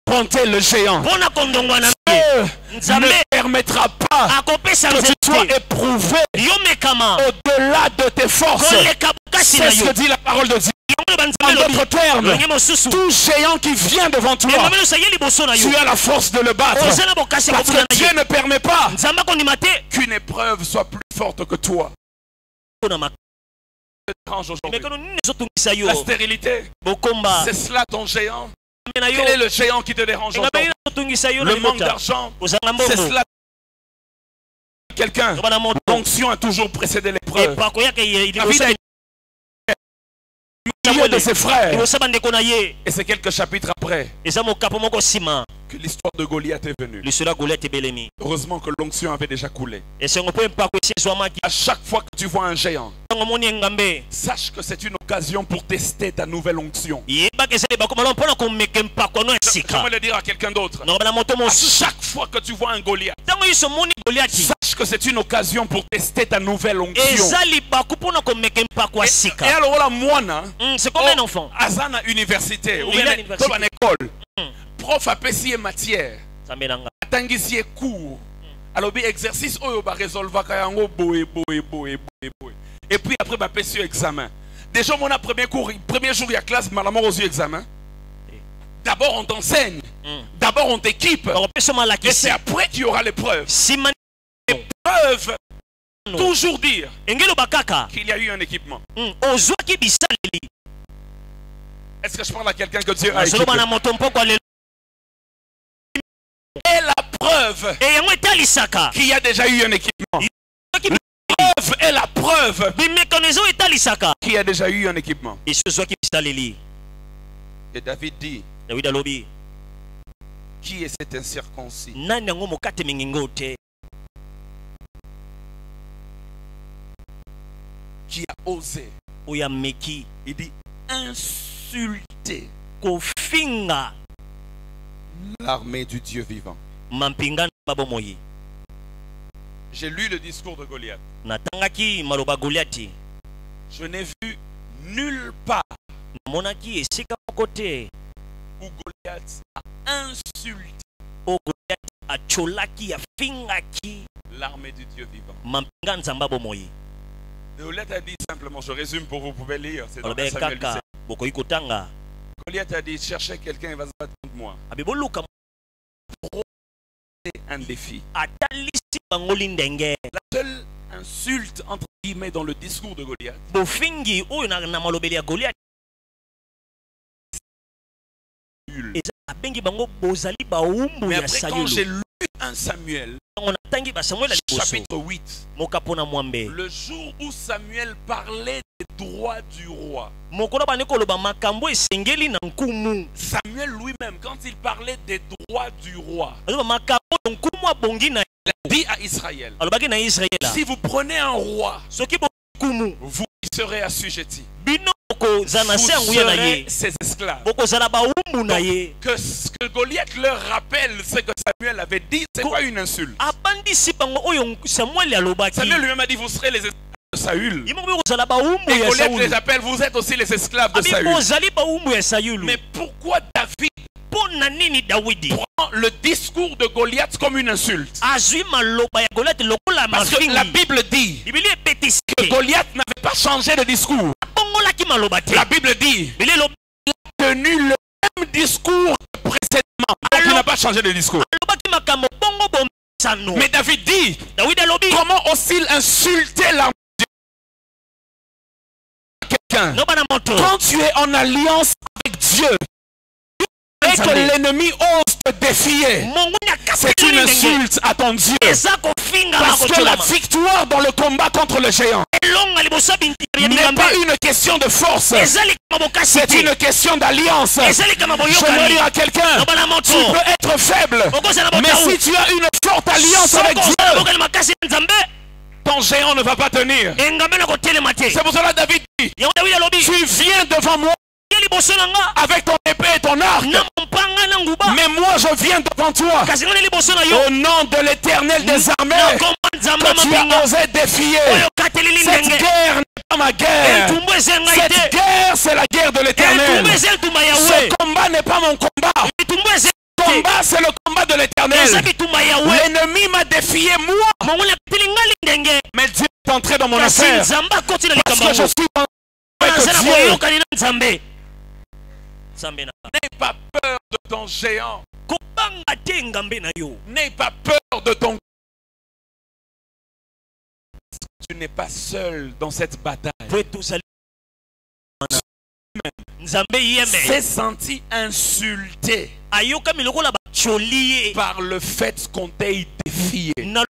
affronter le géant. Dieu ne permettra pas que tu sois éprouvé au-delà de tes forces. C'est ce que dit la parole de Dieu. En d'autres termes, tout géant qui vient devant toi, tu as la force de le battre. Parce que Dieu ne permet pas qu'une épreuve soit plus forte que toi. La stérilité, c'est cela ton géant. Quel est le géant qui te dérange encore? Le manque d'argent, c'est cela. Quelqu'un, l'onction a toujours précédé l'épreuve. David a été au milieu de ses frères. Et c'est quelques chapitres après que l'histoire de Goliath est venue. Heureusement que l'onction avait déjà coulé. À chaque fois que tu vois un géant, sache que c'est une occasion pour tester ta nouvelle onction. J'aimerais le dire à quelqu'un d'autre. À chaque fois que tu vois un Goliath, sache que c'est une occasion pour tester ta nouvelle onction. Et alors là, moi, c'est comme un enfant. Azana université ou bien dans une école. Prof a payé matière. Tangisier cours. Alors bi exercice oyo ba résolver kayango boé. Et puis après ba payé examen. Déjà mon premier cours, premier jour il y a classe malamment aux examen. D'abord on t'enseigne. D'abord on t'équipe. Et c'est après qu'il y aura l'épreuve. L'épreuve toujours dire qu'il y a eu un équipement. Est-ce que je parle à quelqu'un que Dieu a équipé? Et la preuve qu'il y a déjà eu un équipement. La preuve est la preuve qu'il y a déjà eu un équipement. Et David dit, qui est cet incirconcis qui a osé, il dit, insulter l'armée du Dieu vivant. J'ai lu le discours de Goliath. Je n'ai vu nulle part où Goliath a insulté l'armée du Dieu vivant. Goliath a dit simplement, je résume pour vous, pouvez lire, c'est dans Samuel 17. Goliath a dit, cherchez quelqu'un et va se battre contre moi. Un défi. La seule insulte entre guillemets dans le discours de Goliath, mais après quand j'ai lu 1 Samuel chapitre 8, le jour où Samuel parlait des droits du roi, Samuel lui-même, quand il parlait des droits du roi, il a dit à Israël, si vous prenez un roi, vous y serez assujettis. Vous serez ses esclaves. Donc, que ce que Goliath leur rappelle, c'est que Samuel avait dit, c'est quoi une insulte? Samuel lui-même a dit, vous serez les esclaves de Saül. Et Goliath les appelle, vous êtes aussi les esclaves de Saül. Mais pourquoi David prend le discours de Goliath comme une insulte? Parce que la Bible dit que Goliath n'avait pas changé de discours. La Bible dit il a tenu le même discours que précédemment. Donc il n'a pas changé de discours. Mais David dit comment oscille insulter l'armée de Dieu. Quelqu'un, quand tu es en alliance avec Dieu et que l'ennemi ose te défier, c'est une insulte à ton Dieu. Parce que la victoire dans le combat contre le géant n'est pas une question de force, c'est une question d'alliance. Je veux dire à quelqu'un, tu peux être faible, mais si tu as une forte alliance avec Dieu, ton géant ne va pas tenir. C'est pour cela que David dit, tu viens devant moi avec ton épée et ton arc, mais moi je viens devant toi au nom de l'Éternel des armées que tu as osé défier. Cette guerre n'est pas ma guerre, cette guerre c'est la guerre de l'Éternel. Ce combat n'est pas mon combat, ce combat c'est le combat de l'Éternel. L'ennemi m'a défié moi, mais Dieu est entré dans mon affaire parce que je suis en Dieu. N'aie pas peur de ton géant. N'aie pas peur de ton... Tu n'es pas seul dans cette bataille. S'est senti insulté par le fait qu'on t'ait défié. Même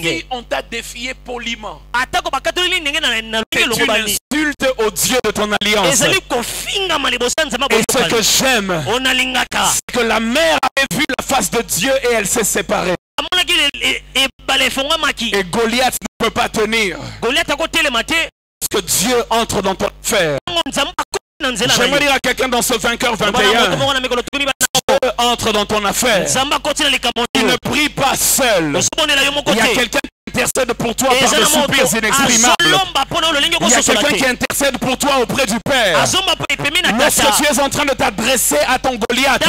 si on t'a défié poliment, c'est une insulte au Dieu de ton alliance. Et ce que j'aime, c'est que la mère avait vu la face de Dieu et elle s'est séparée. Et Goliath ne peut pas tenir parce que Dieu entre dans ton affaire. J'aimerais dire à quelqu'un dans ce vainqueur 21, Dieu entre dans ton affaire. Il ne prie pas seul. Il y a quelqu'un qui intercède pour toi par des soupirs inexprimables. Il y a quelqu'un qui intercède pour toi auprès du Père. Lorsque tu es en train de t'adresser à ton Goliath,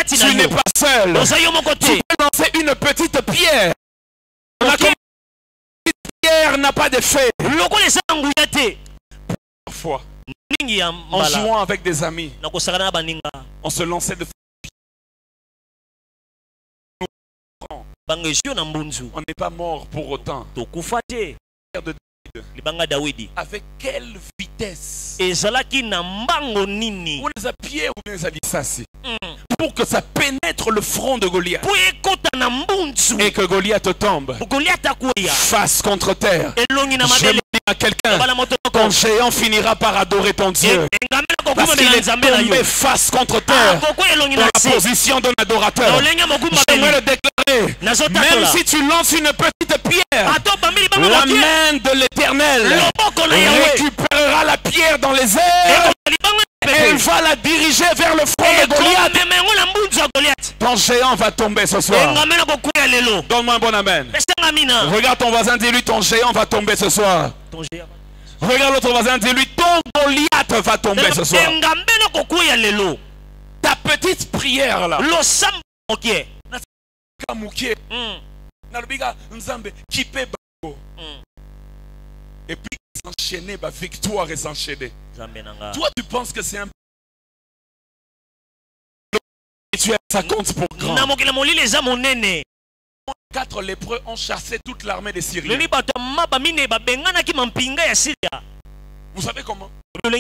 tu n'es pas seul. Tu peux lancer une petite pierre. La petite pierre n'a pas d'effet. Parfois, en jouant avec des amis, on se lançait de on n'est pas mort pour autant. Avec quelle vitesse on les a pieds ou les a lissassis pour que ça pénètre le front de Goliath et que Goliath tombe face contre terre. Je dis à quelqu'un, ton géant finira par adorer ton Dieu parce qu'il est tombé face contre terre dans la position d'un adorateur. J'aimerais le déclarer, même si tu lances une petite pierre, la main de l'Éternel récupérera la pierre dans les airs et elle va la diriger vers le front de Goliath. Ton géant va tomber ce soir. Donne-moi un bon amen. Regarde ton voisin, dis-lui, ton géant va tomber ce soir. Regarde l'autre voisin, dis-lui, ton Goliath va tomber ce soir. Ta petite prière là, et puis s'enchaîner, victoire et s'enchaîner. Toi tu penses que c'est un rituel, ça compte pour grand. 4 lépreux ont chassé toute l'armée des Syriens. Vous savez comment? Dans 2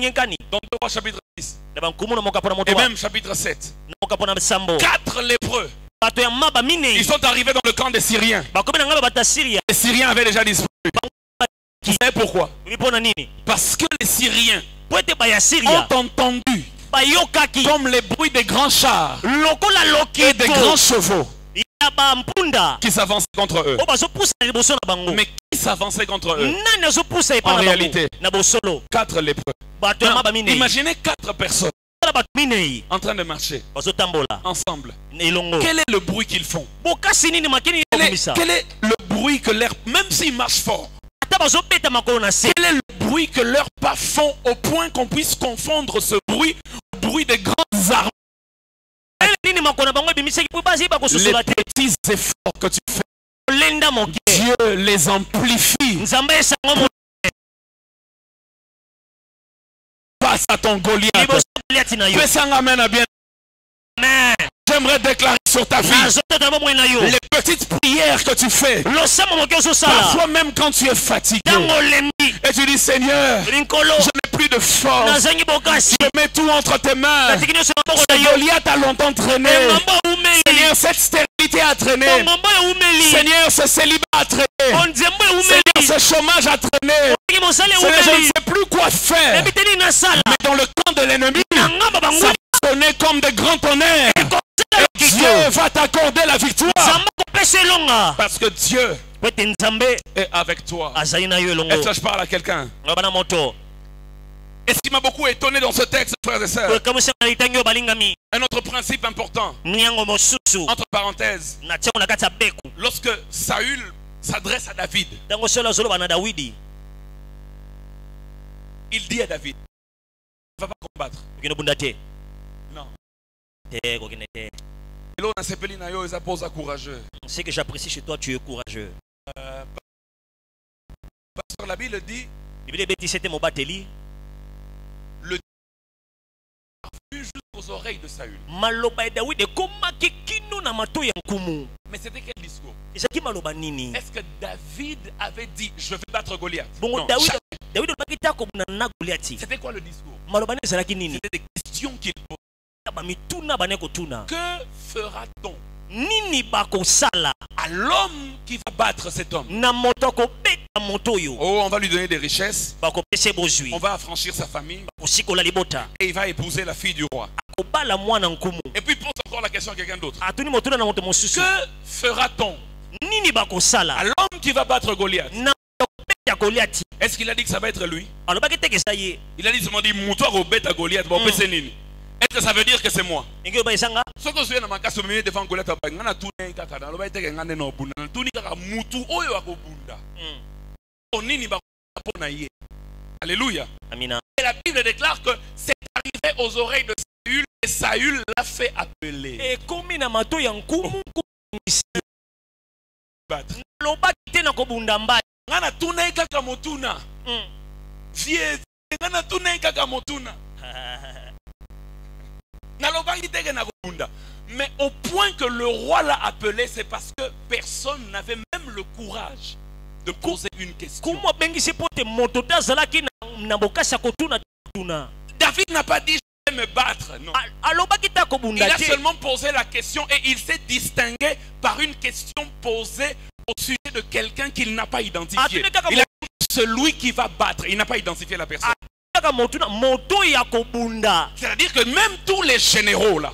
Rois chapitre 10 et même chapitre 7, 4 lépreux, ils sont arrivés dans le camp des Syriens. Les Syriens avaient déjà disparu. Vous savez pourquoi? Parce que les Syriens ont entendu comme les bruits des grands chars et des grands chevaux qui s'avançaient contre eux. Mais qui s'avançait contre eux? En réalité, 4 lépreux. Imaginez 4 personnes en train de marcher ensemble. Quel est le bruit qu'ils font? Quel est le bruit que l'air, même s'ils marchent fort, quel est le bruit que leurs pas font au point qu'on puisse confondre ce bruit au bruit des grandes armes? Les petits efforts que tu fais, Dieu les amplifie face à ton Goliath. Fais ça, amen, à bien. J'aimerais déclarer sur ta vie les petites prières que tu fais. Parfois même quand tu es fatigué. Et tu dis, Seigneur, je n'ai plus de force. Je mets tout entre tes mains. Ce Goliath a longtemps traîné. Seigneur, cette stérilité a traîné. Seigneur, ce célibat a traîné. Seigneur, ce chômage a traîné. Seigneur, je ne sais plus quoi faire. Mais dans le camp de l'ennemi, ça va sonner comme de grands tonnerres. Et Dieu va t'accorder la victoire. Parce que Dieu est avec toi. Est-ce que je parle à quelqu'un? Et ce qui m'a beaucoup étonné dans ce texte, frères et sœurs, un autre principe important, entre parenthèses, lorsque Saül s'adresse à David, il dit à David, il ne va pas combattre. Non. C'est que j'apprécie chez toi, tu es courageux. Pasteur, la Bible dit, le Dieu jusqu'aux oreilles de Saül. Mais c'était quel discours? Est-ce que David avait dit, je vais battre Goliath? Non, c'était quoi le discours? C'était des questions qu'il posait. Que fera-t-on à l'homme qui va battre cet homme? Oh, on va lui donner des richesses. On va affranchir sa famille. Et il va épouser la fille du roi. Et puis pose encore la question à quelqu'un d'autre. Que fera-t-on à l'homme qui va battre Goliath? Est-ce qu'il a dit que ça va être lui? Il a dit seulement dit moutoir au bête à Goliath. Est-ce que ça veut dire que c'est moi? Ce que je suis dans ma casse devant Goliath, alléluia. Et la Bible déclare que c'est arrivé aux oreilles de Saül et Saül l'a fait appeler. Mais au point que le roi l'a appelé, c'est parce que personne n'avait même le courage de poser une question. David n'a pas dit je vais me battre, non. Il a seulement posé la question et il s'est distingué par une question posée au sujet de quelqu'un qu'il n'a pas identifié. Il a dit celui qui va battre, il n'a pas identifié la personne. C'est-à-dire que même tous les généraux là,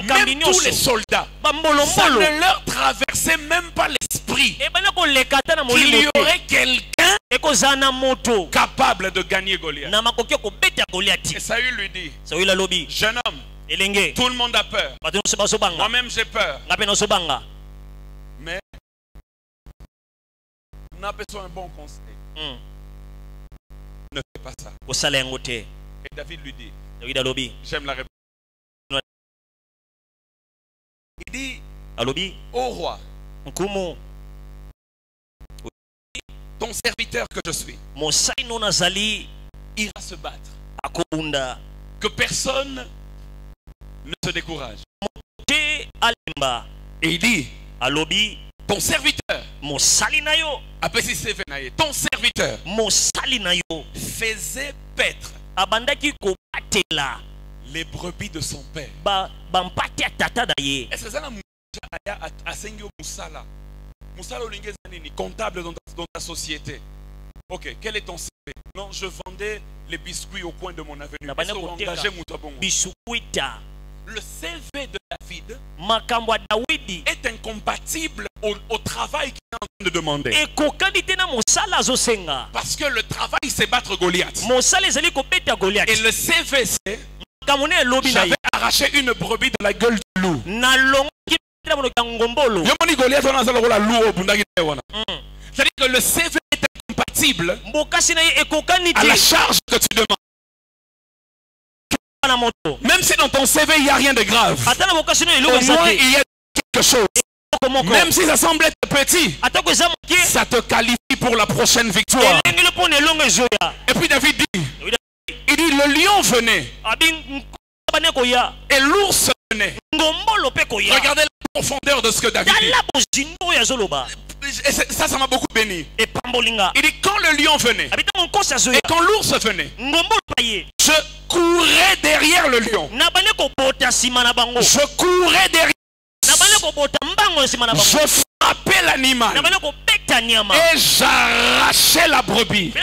même tous les soldats, ça ne leur traversait même pas l'esprit qu'il y aurait quelqu'un capable de gagner Goliath. Et Saül lui dit, jeune homme, tout le monde a peur, moi-même j'ai peur, mais on a besoin d'un bon conseil. Ne fais pas ça. Et David lui dit, j'aime la réponse. Il dit, ô roi, ton serviteur que je suis ira se battre. Que personne ne se décourage. Et il dit, ton serviteur, ton serviteur faisait paître les brebis de son père. Est-ce que ça comptable dans ta société? Ok, quel est ton CV? Non, je vendais les biscuits au coin de mon avenue. Le CV de David est incompatible au travail qu'il est en train de demander. Parce que le travail c'est battre Goliath. Et le CV c'est j'avais arraché une brebis de la gueule du loup. C'est-à-dire que le CV est incompatible à la charge que tu demandes. Même si dans ton CV il n'y a rien de grave, au moins il y a quelque chose. Même si ça semble être petit, ça te qualifie pour la prochaine victoire. Et puis David dit, il dit le lion venait et l'ours venait, regardez la profondeur de ce que David dit. Et ça m'a beaucoup béni. Il dit quand le lion venait et quand l'ours venait, je courais derrière le lion. Je courais derrière. Je frappais l'animal et j'arrachais la brebis.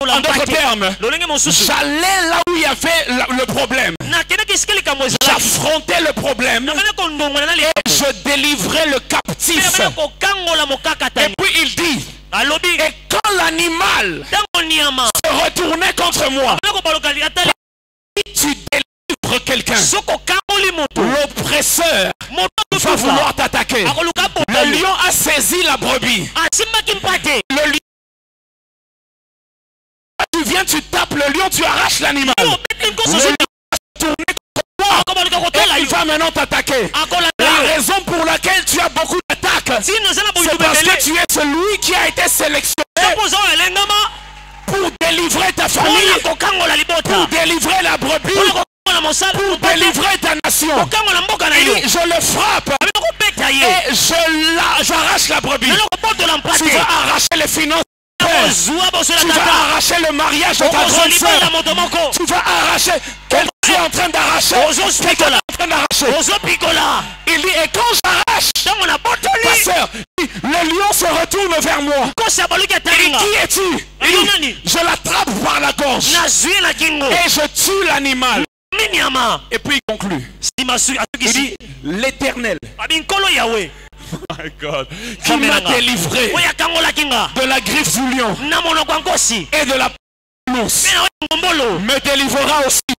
En d'autres termes, j'allais là où il y avait le problème. J'affrontais le problème et je délivrais le captif. Et puis il dit, et quand l'animal se retournait contre moi, tu délivres quelqu'un, l'oppresseur va vouloir t'attaquer. Le lion a saisi la brebis. Le lion, tu viens, tu tapes le lion, tu arraches l'animal. Le lion va se tourner contre toi et il va maintenant t'attaquer. La raison pour laquelle tu as beaucoup d'attaques, c'est parce que tu es celui qui a été sélectionné pour délivrer ta famille, pour délivrer la brebis, pour délivrer ta nation. Et je le frappe et j'arrache la brebis. Tu vas arracher les finances. Tu vas arracher le mariage de ta grande sœur. Tu vas arracher. Qu'est-ce que tu es en train d'arracher? Il dit, et quand j'arrache, pasteur, le lion se retourne vers moi. Il dit, qui es-tu? Il dit, je l'attrape par la gorge et je tue l'animal. Et puis il conclut. Il dit, l'Éternel, my God, qui m'a délivré de la griffe du lion et de la l'ours, me délivrera aussi de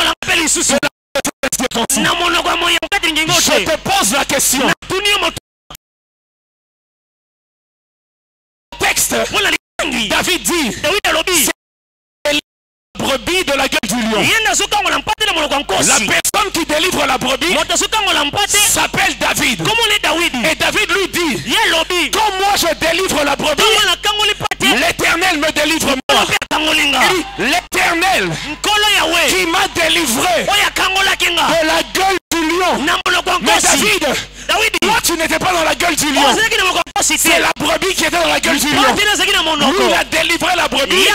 la Je te pose la question. Texte, David dit, c'est la brebis de la gueule du lion. La personne qui délivre la brebis s'appelle David. Et David lui dit, quand moi je délivre la brebis, l'Éternel me délivre moi. L'Éternel qui m'a délivré de la gueule du lion. Mais David, toi tu n'étais pas dans la gueule du lion. C'est la brebis qui était dans la gueule du lion. Lui il a délivré la brebis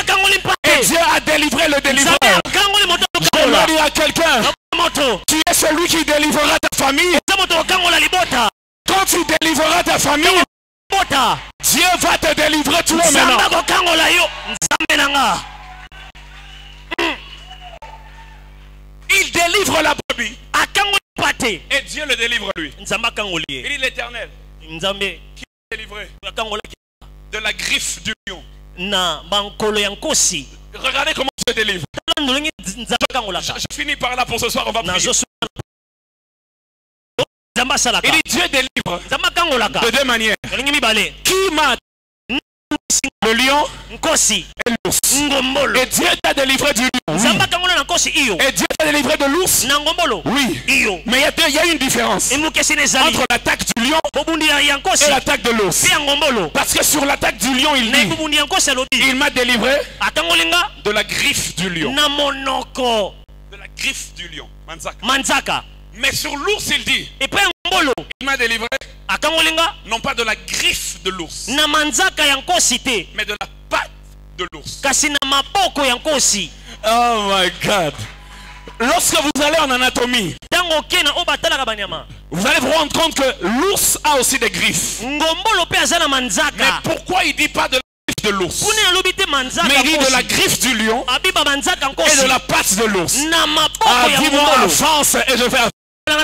et Dieu a délivré le délivreur. Je vais dire à quelqu'un, tu es celui qui délivrera ta famille. Quand tu délivreras ta famille, Dieu va te délivrer toi maintenant. Il délivre la brebis et Dieu le délivre lui. Il dit l'Éternel qui m'a délivré de la griffe du lion. Regardez comment Dieu délivre. Je finis par là pour ce soir, on va prier. Il dit Dieu délivre de deux manières. Qui m'a le lion et l'ours. Et Dieu t'a délivré du lion. Oui. Et Dieu t'a délivré de l'ours. Oui. Mais il y a une différence entre l'attaque du lion et l'attaque de l'ours. Parce que sur l'attaque du lion, il dit, il m'a délivré de la griffe du lion. De la griffe du lion. Manzaka. Mais sur l'ours, il dit, il m'a délivré non pas de la griffe de l'ours, mais de la patte de l'ours. Oh my God. Lorsque vous allez en anatomie, vous allez vous rendre compte que l'ours a aussi des griffes. Mais pourquoi il ne dit pas de la griffe de l'ours, mais il dit de la griffe du lion et de la patte de l'ours? Dis-moi avance et je fais avance. La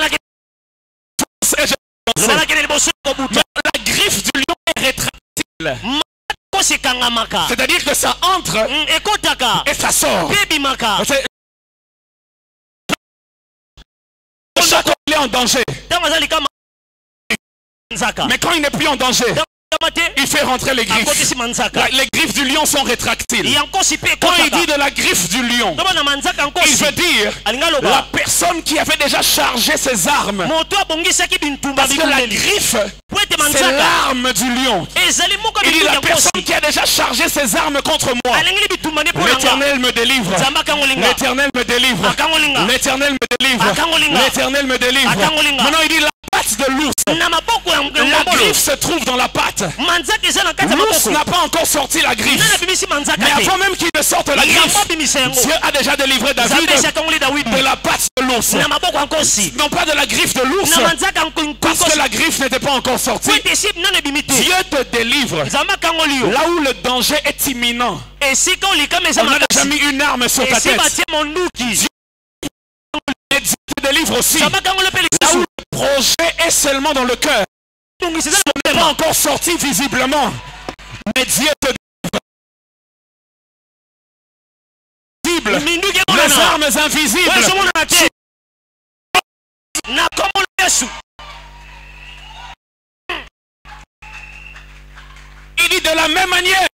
griffe du lion est rétractile. C'est-à-dire que ça entre et ça sort. Chaque fois qu'il est en danger. Mais quand il n'est plus en danger, il fait rentrer les griffes. Les griffes du lion sont rétractiles. Quand il dit de la griffe du lion, il veut dire la personne qui avait déjà chargé ses armes. Parce que la griffe, c'est l'arme du lion. Il dit la personne qui a déjà chargé ses armes contre moi. L'Éternel me délivre. L'Éternel me délivre. L'Éternel me délivre. L'Éternel me délivre. Maintenant il dit la patte de l'ours. La griffe se trouve dans la patte. L'ours n'a pas encore sorti la griffe. Mais avant même qu'il ne sorte la griffe, Dieu a déjà délivré David de la patte de l'ours. Non pas de la griffe de l'ours, parce que la griffe n'était pas encore sortie. Dieu te délivre là où le danger est imminent. On n'a déjà mis une arme sur ta tête. Dieu te délivre aussi là où le projet est seulement dans le cœur. Ce n'est pas encore sorti visiblement, mais Dieu te délivre. Les armes invisibles. Il dit de la même manière,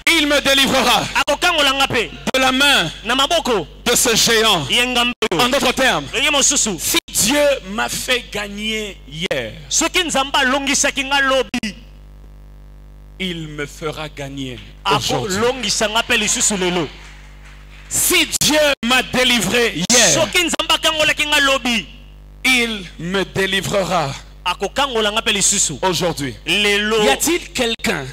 il me délivrera de la main de ce géant. En d'autres termes, si Dieu m'a fait gagner hier, il me fera gagner aujourd'hui. Si Dieu m'a délivré hier, il me délivrera aujourd'hui. Y a-t-il quelqu'un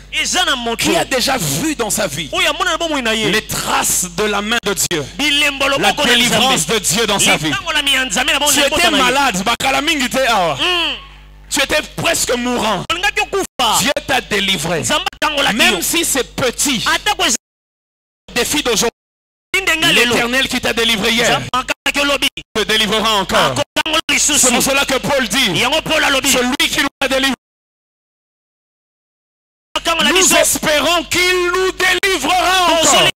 qui a déjà vu dans sa vie les traces de la main de Dieu, la délivrance de Dieu dans sa vie? Tu étais malade, tu étais presque mourant. Dieu t'a délivré. Même si c'est petit, défi d'aujourd'hui, l'Éternel qui t'a délivré hier te délivrera encore. C'est pour cela que Paul dit, celui qui nous a délivré, nous espérons qu'il nous délivrera encore.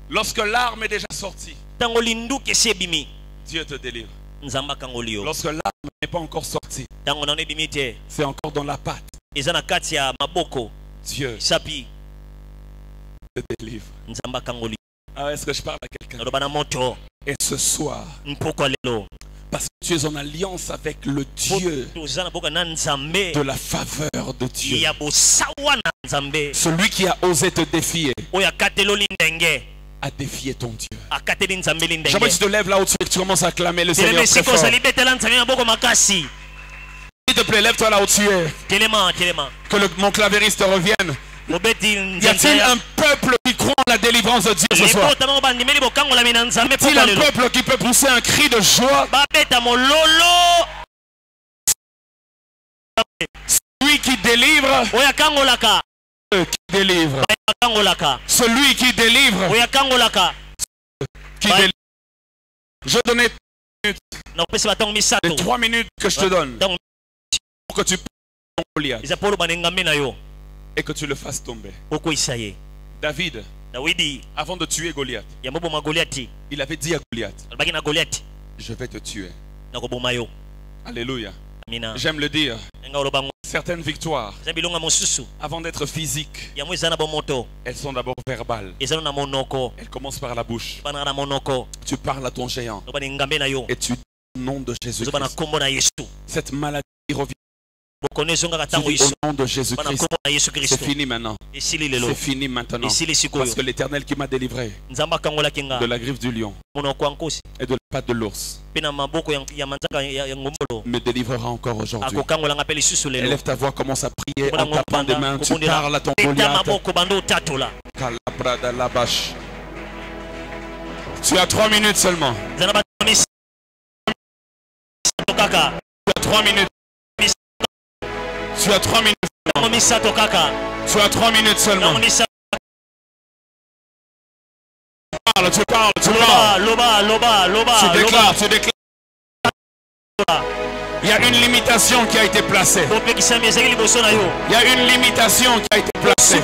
Lorsque l'arme est déjà sortie, Dieu te délivre. Lorsque l'arme n'est pas encore sortie, c'est encore dans la patte, Dieu te délivre. Ah, est-ce que je parle à quelqu'un? Et ce soir, parce que tu es en alliance avec le Dieu de la faveur de Dieu, celui qui a osé te défier, a défié ton Dieu. J'aimerais que tu te lèves là où tu es, que tu commences à clamer le Seigneur très fort. S'il te plaît, lève-toi là où tu es. Que mon clavériste revienne. Y a-t-il un peuple qui croit en la délivrance de Dieu ce soir? Y a-t-il un peuple qui peut pousser un cri de joie? Celui qui délivre, celui qui délivre, je donnais 3 minutes que je te donne pour que tu prennes Goliath et que tu le fasses tomber. David, avant de tuer Goliath, il avait dit à Goliath, je vais te tuer. Alléluia. J'aime le dire. Certaines victoires, avant d'être physiques, elles sont d'abord verbales. Elles commencent par la bouche. Tu parles à ton géant et tu dis au nom de Jésus-Christ. Cette maladie revient. Au nom de Jésus-Christ, c'est fini maintenant. C'est fini maintenant. Parce que l'Éternel qui m'a délivré de la griffe du lion et de la patte de l'ours me délivrera encore aujourd'hui. Élève ta voix, commence à prier en tapant des mains. Tu parles à ton Goliath. Tu as 3 minutes seulement. Tu as 3 minutes. Tu as 3 minutes seulement. Tu as 3 minutes seulement. Tu parles. Tu déclares. Il y a une limitation qui a été placée. Il y a une limitation qui a été placée.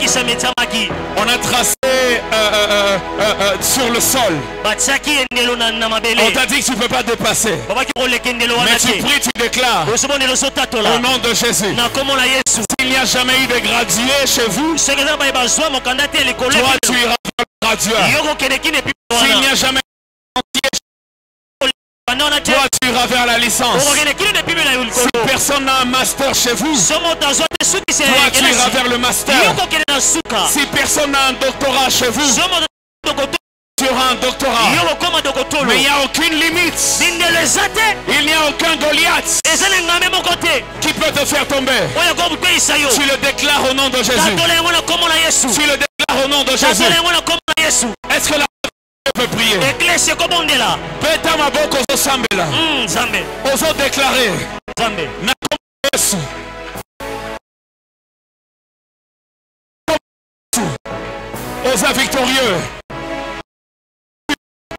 On a tracé sur le sol. On t'a dit que tu ne peux pas dépasser. Mais tu pries, tu déclares au nom de Jésus. S'il n'y a jamais eu de gradué chez vous, toi tu iras vers le graduat. S'il n'y a jamais eu de toi tu iras vers la licence. Si personne n'a un master chez vous, toi tu iras vers le master. Si personne n'a un doctorat chez vous, tu auras un doctorat. Mais il n'y a aucune limite. Il n'y a aucun Goliath qui peut te faire tomber. Tu le déclares au nom de Jésus. Tu le déclares au nom de Jésus. Est-ce que la peut prier? Peta maboko zo sambela. Ozo déclarer. Na Yesu. Oza victorieux.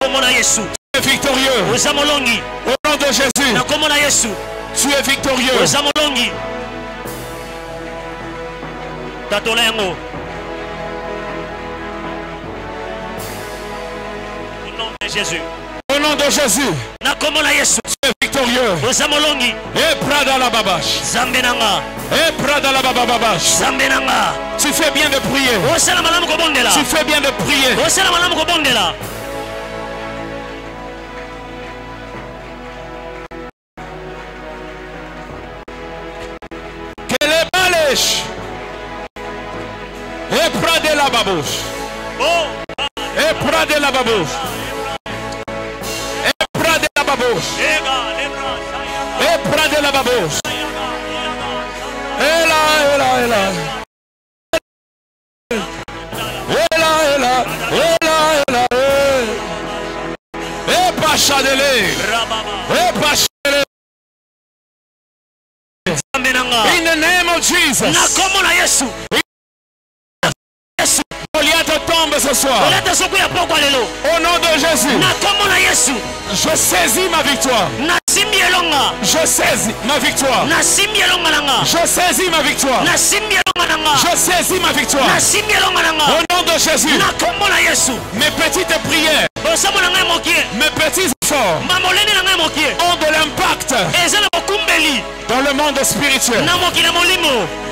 Tu es victorieux. Au nom de Jésus. Tu es victorieux. Jésus. Au nom de Jésus. Tu es victorieux. Et Prada la babache. Et Prada la babache. Tu fais bien de prier. Tu fais bien de prier. Quelle est balèche? Et Prada la babouche. Et Prada la babouche. Et Prada la babouche. Et là. Et Pachadele. Et Pachadele. In the name of Jesus. Goliath tombe ce soir. Au nom de Jésus. Je saisis ma victoire. Je saisis ma victoire. Je saisis ma victoire. Je saisis ma victoire. Au nom de Jésus. Mes petites prières, mes petits efforts ont de l'impact dans le monde spirituel.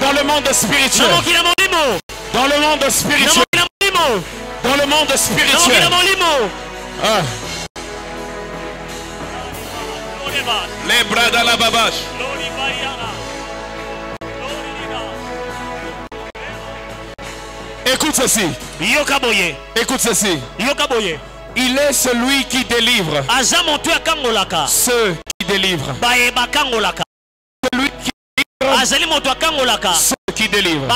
Dans le monde spirituel. Dans le monde spirituel. Dans le monde spirituel. Ah. Les bras dans la babache. Écoute ceci. Écoute ceci. Il est celui qui délivre ceux qui délivrent. Celui qui délivre ceux qui délivrent.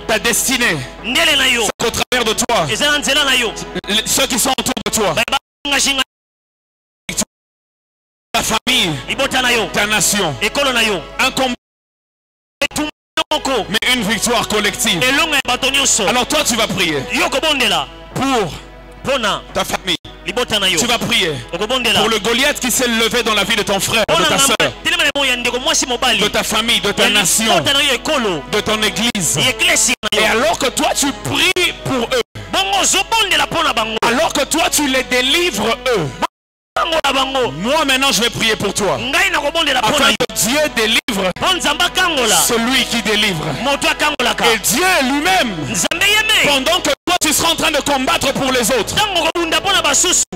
Ta destinée, c'est au travers de toi. Ceux qui sont autour de toi. Ta famille, ta nation. Un combat, mais une victoire collective. Alors toi tu vas prier pour ta famille. Tu vas prier pour le Goliath qui s'est levé dans la vie de ton frère, de ta soeur, de ta famille, de ta nation, de ton église. Et alors que toi tu pries pour eux, alors que toi tu les délivres eux, moi maintenant je vais prier pour toi afin que Dieu délivre celui qui délivre. Et Dieu lui-même, pendant que toi tu seras en train de combattre pour les autres,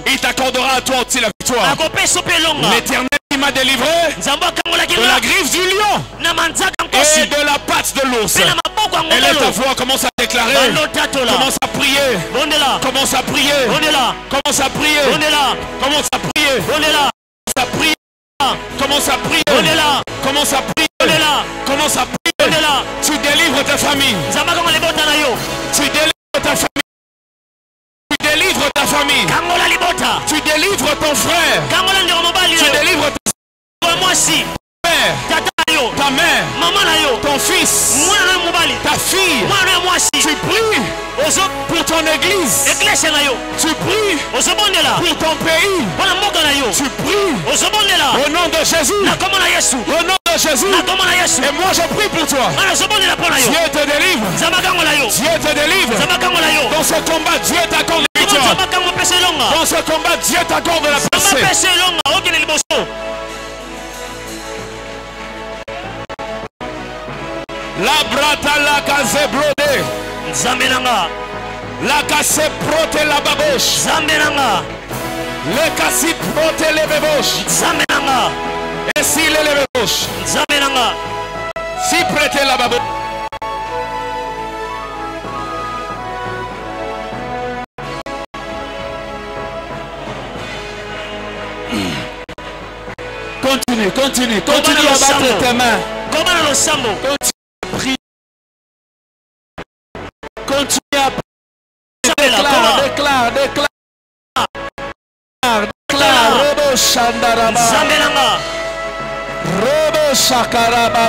il t'accordera à toi aussi la victoire. L'Éternel qui m'a délivré de la griffe du lion et de la patte de l'ours. Élève ta voix, commence à déclarer, commence à prier, commence à prier, commence à prier, commence à prier, commence à prier, commence à prier, commence à prier. Tu délivres ta famille, tu délivres ta famille, tu délivres ta famille, tu délivres ton frère, tu délivres ta père, ta ta mère, ton fils, ta fille. Tu pries pour ton église. Tu pries pour ton pays. Tu pries au nom de Jésus. Au nom de Jésus. Et moi je prie pour toi. Dieu te délivre. Dieu te délivre. Dans ce combat, Dieu t'accorde la victoire. Dans ce combat, Dieu t'accorde la percée. La brata la case blodé. La case prote la baboche. Le casi prote les bébauches. Et si les bébauches. Si prête la baboche. Continue à battre tes mains. Continue à prier. Déclare. Robo Shandaraba. Robo Shakaraba.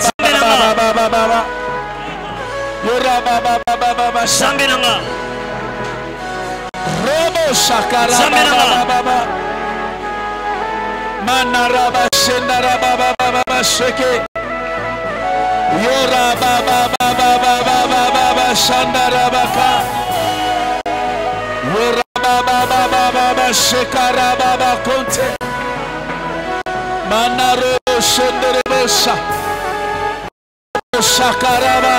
Robo Shakaraba. Manaraba Shendaraba Sheke. Yora baba Shandarabaka. Yora baba Shekarababa Conte. Manaro Shenderebosha. Shakaraba.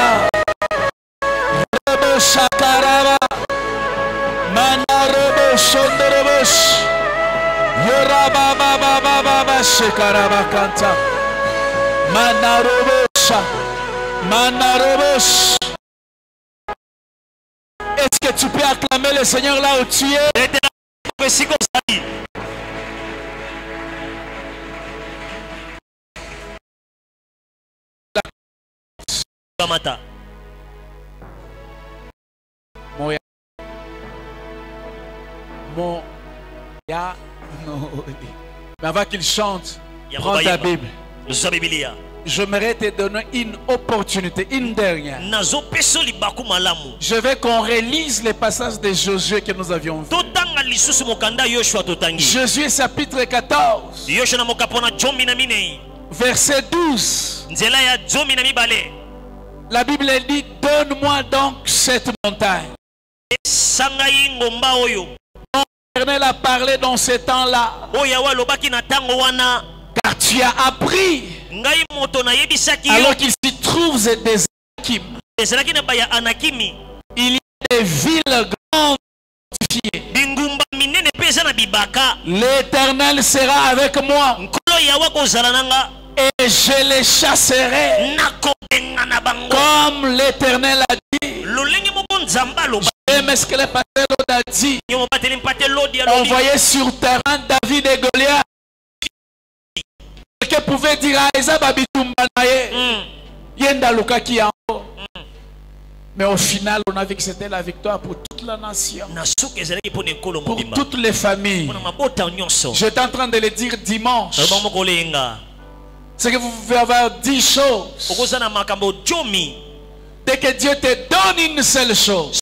Rebo Shakaraba. Manaro Shenderebosh. Yora baba Shekaraba Kanta. Manarobosha. Est-ce que tu peux acclamer le Seigneur là où tu es? Mais avant qu'il chante, prends ta Bible. J'aimerais te donner une opportunité, une dernière. Je veux qu'on relise les passages de Josué que nous avions vus. Josué chapitre 14. Verset 12. La Bible dit, donne-moi donc cette montagne. L'Éternel a parlé dans ce temps-là. Car tu as appris, alors qu'il s'y trouve des Anakim, il y a des villes grandes. L'Éternel sera avec moi et je les chasserai comme l'Éternel a dit. J'aime ce que le pasteur a dit. Envoyé sur terrain David et Goliath. Quelqu'un pouvait dire à Eza Babitumba Yenda Luka qui en haut. Mais au final, on a vu que c'était la victoire pour toute la nation. Pour toutes les familles. J'étais en train de le dire dimanche. C'est que vous pouvez avoir 10 choses. Dès que Dieu te donne une seule chose,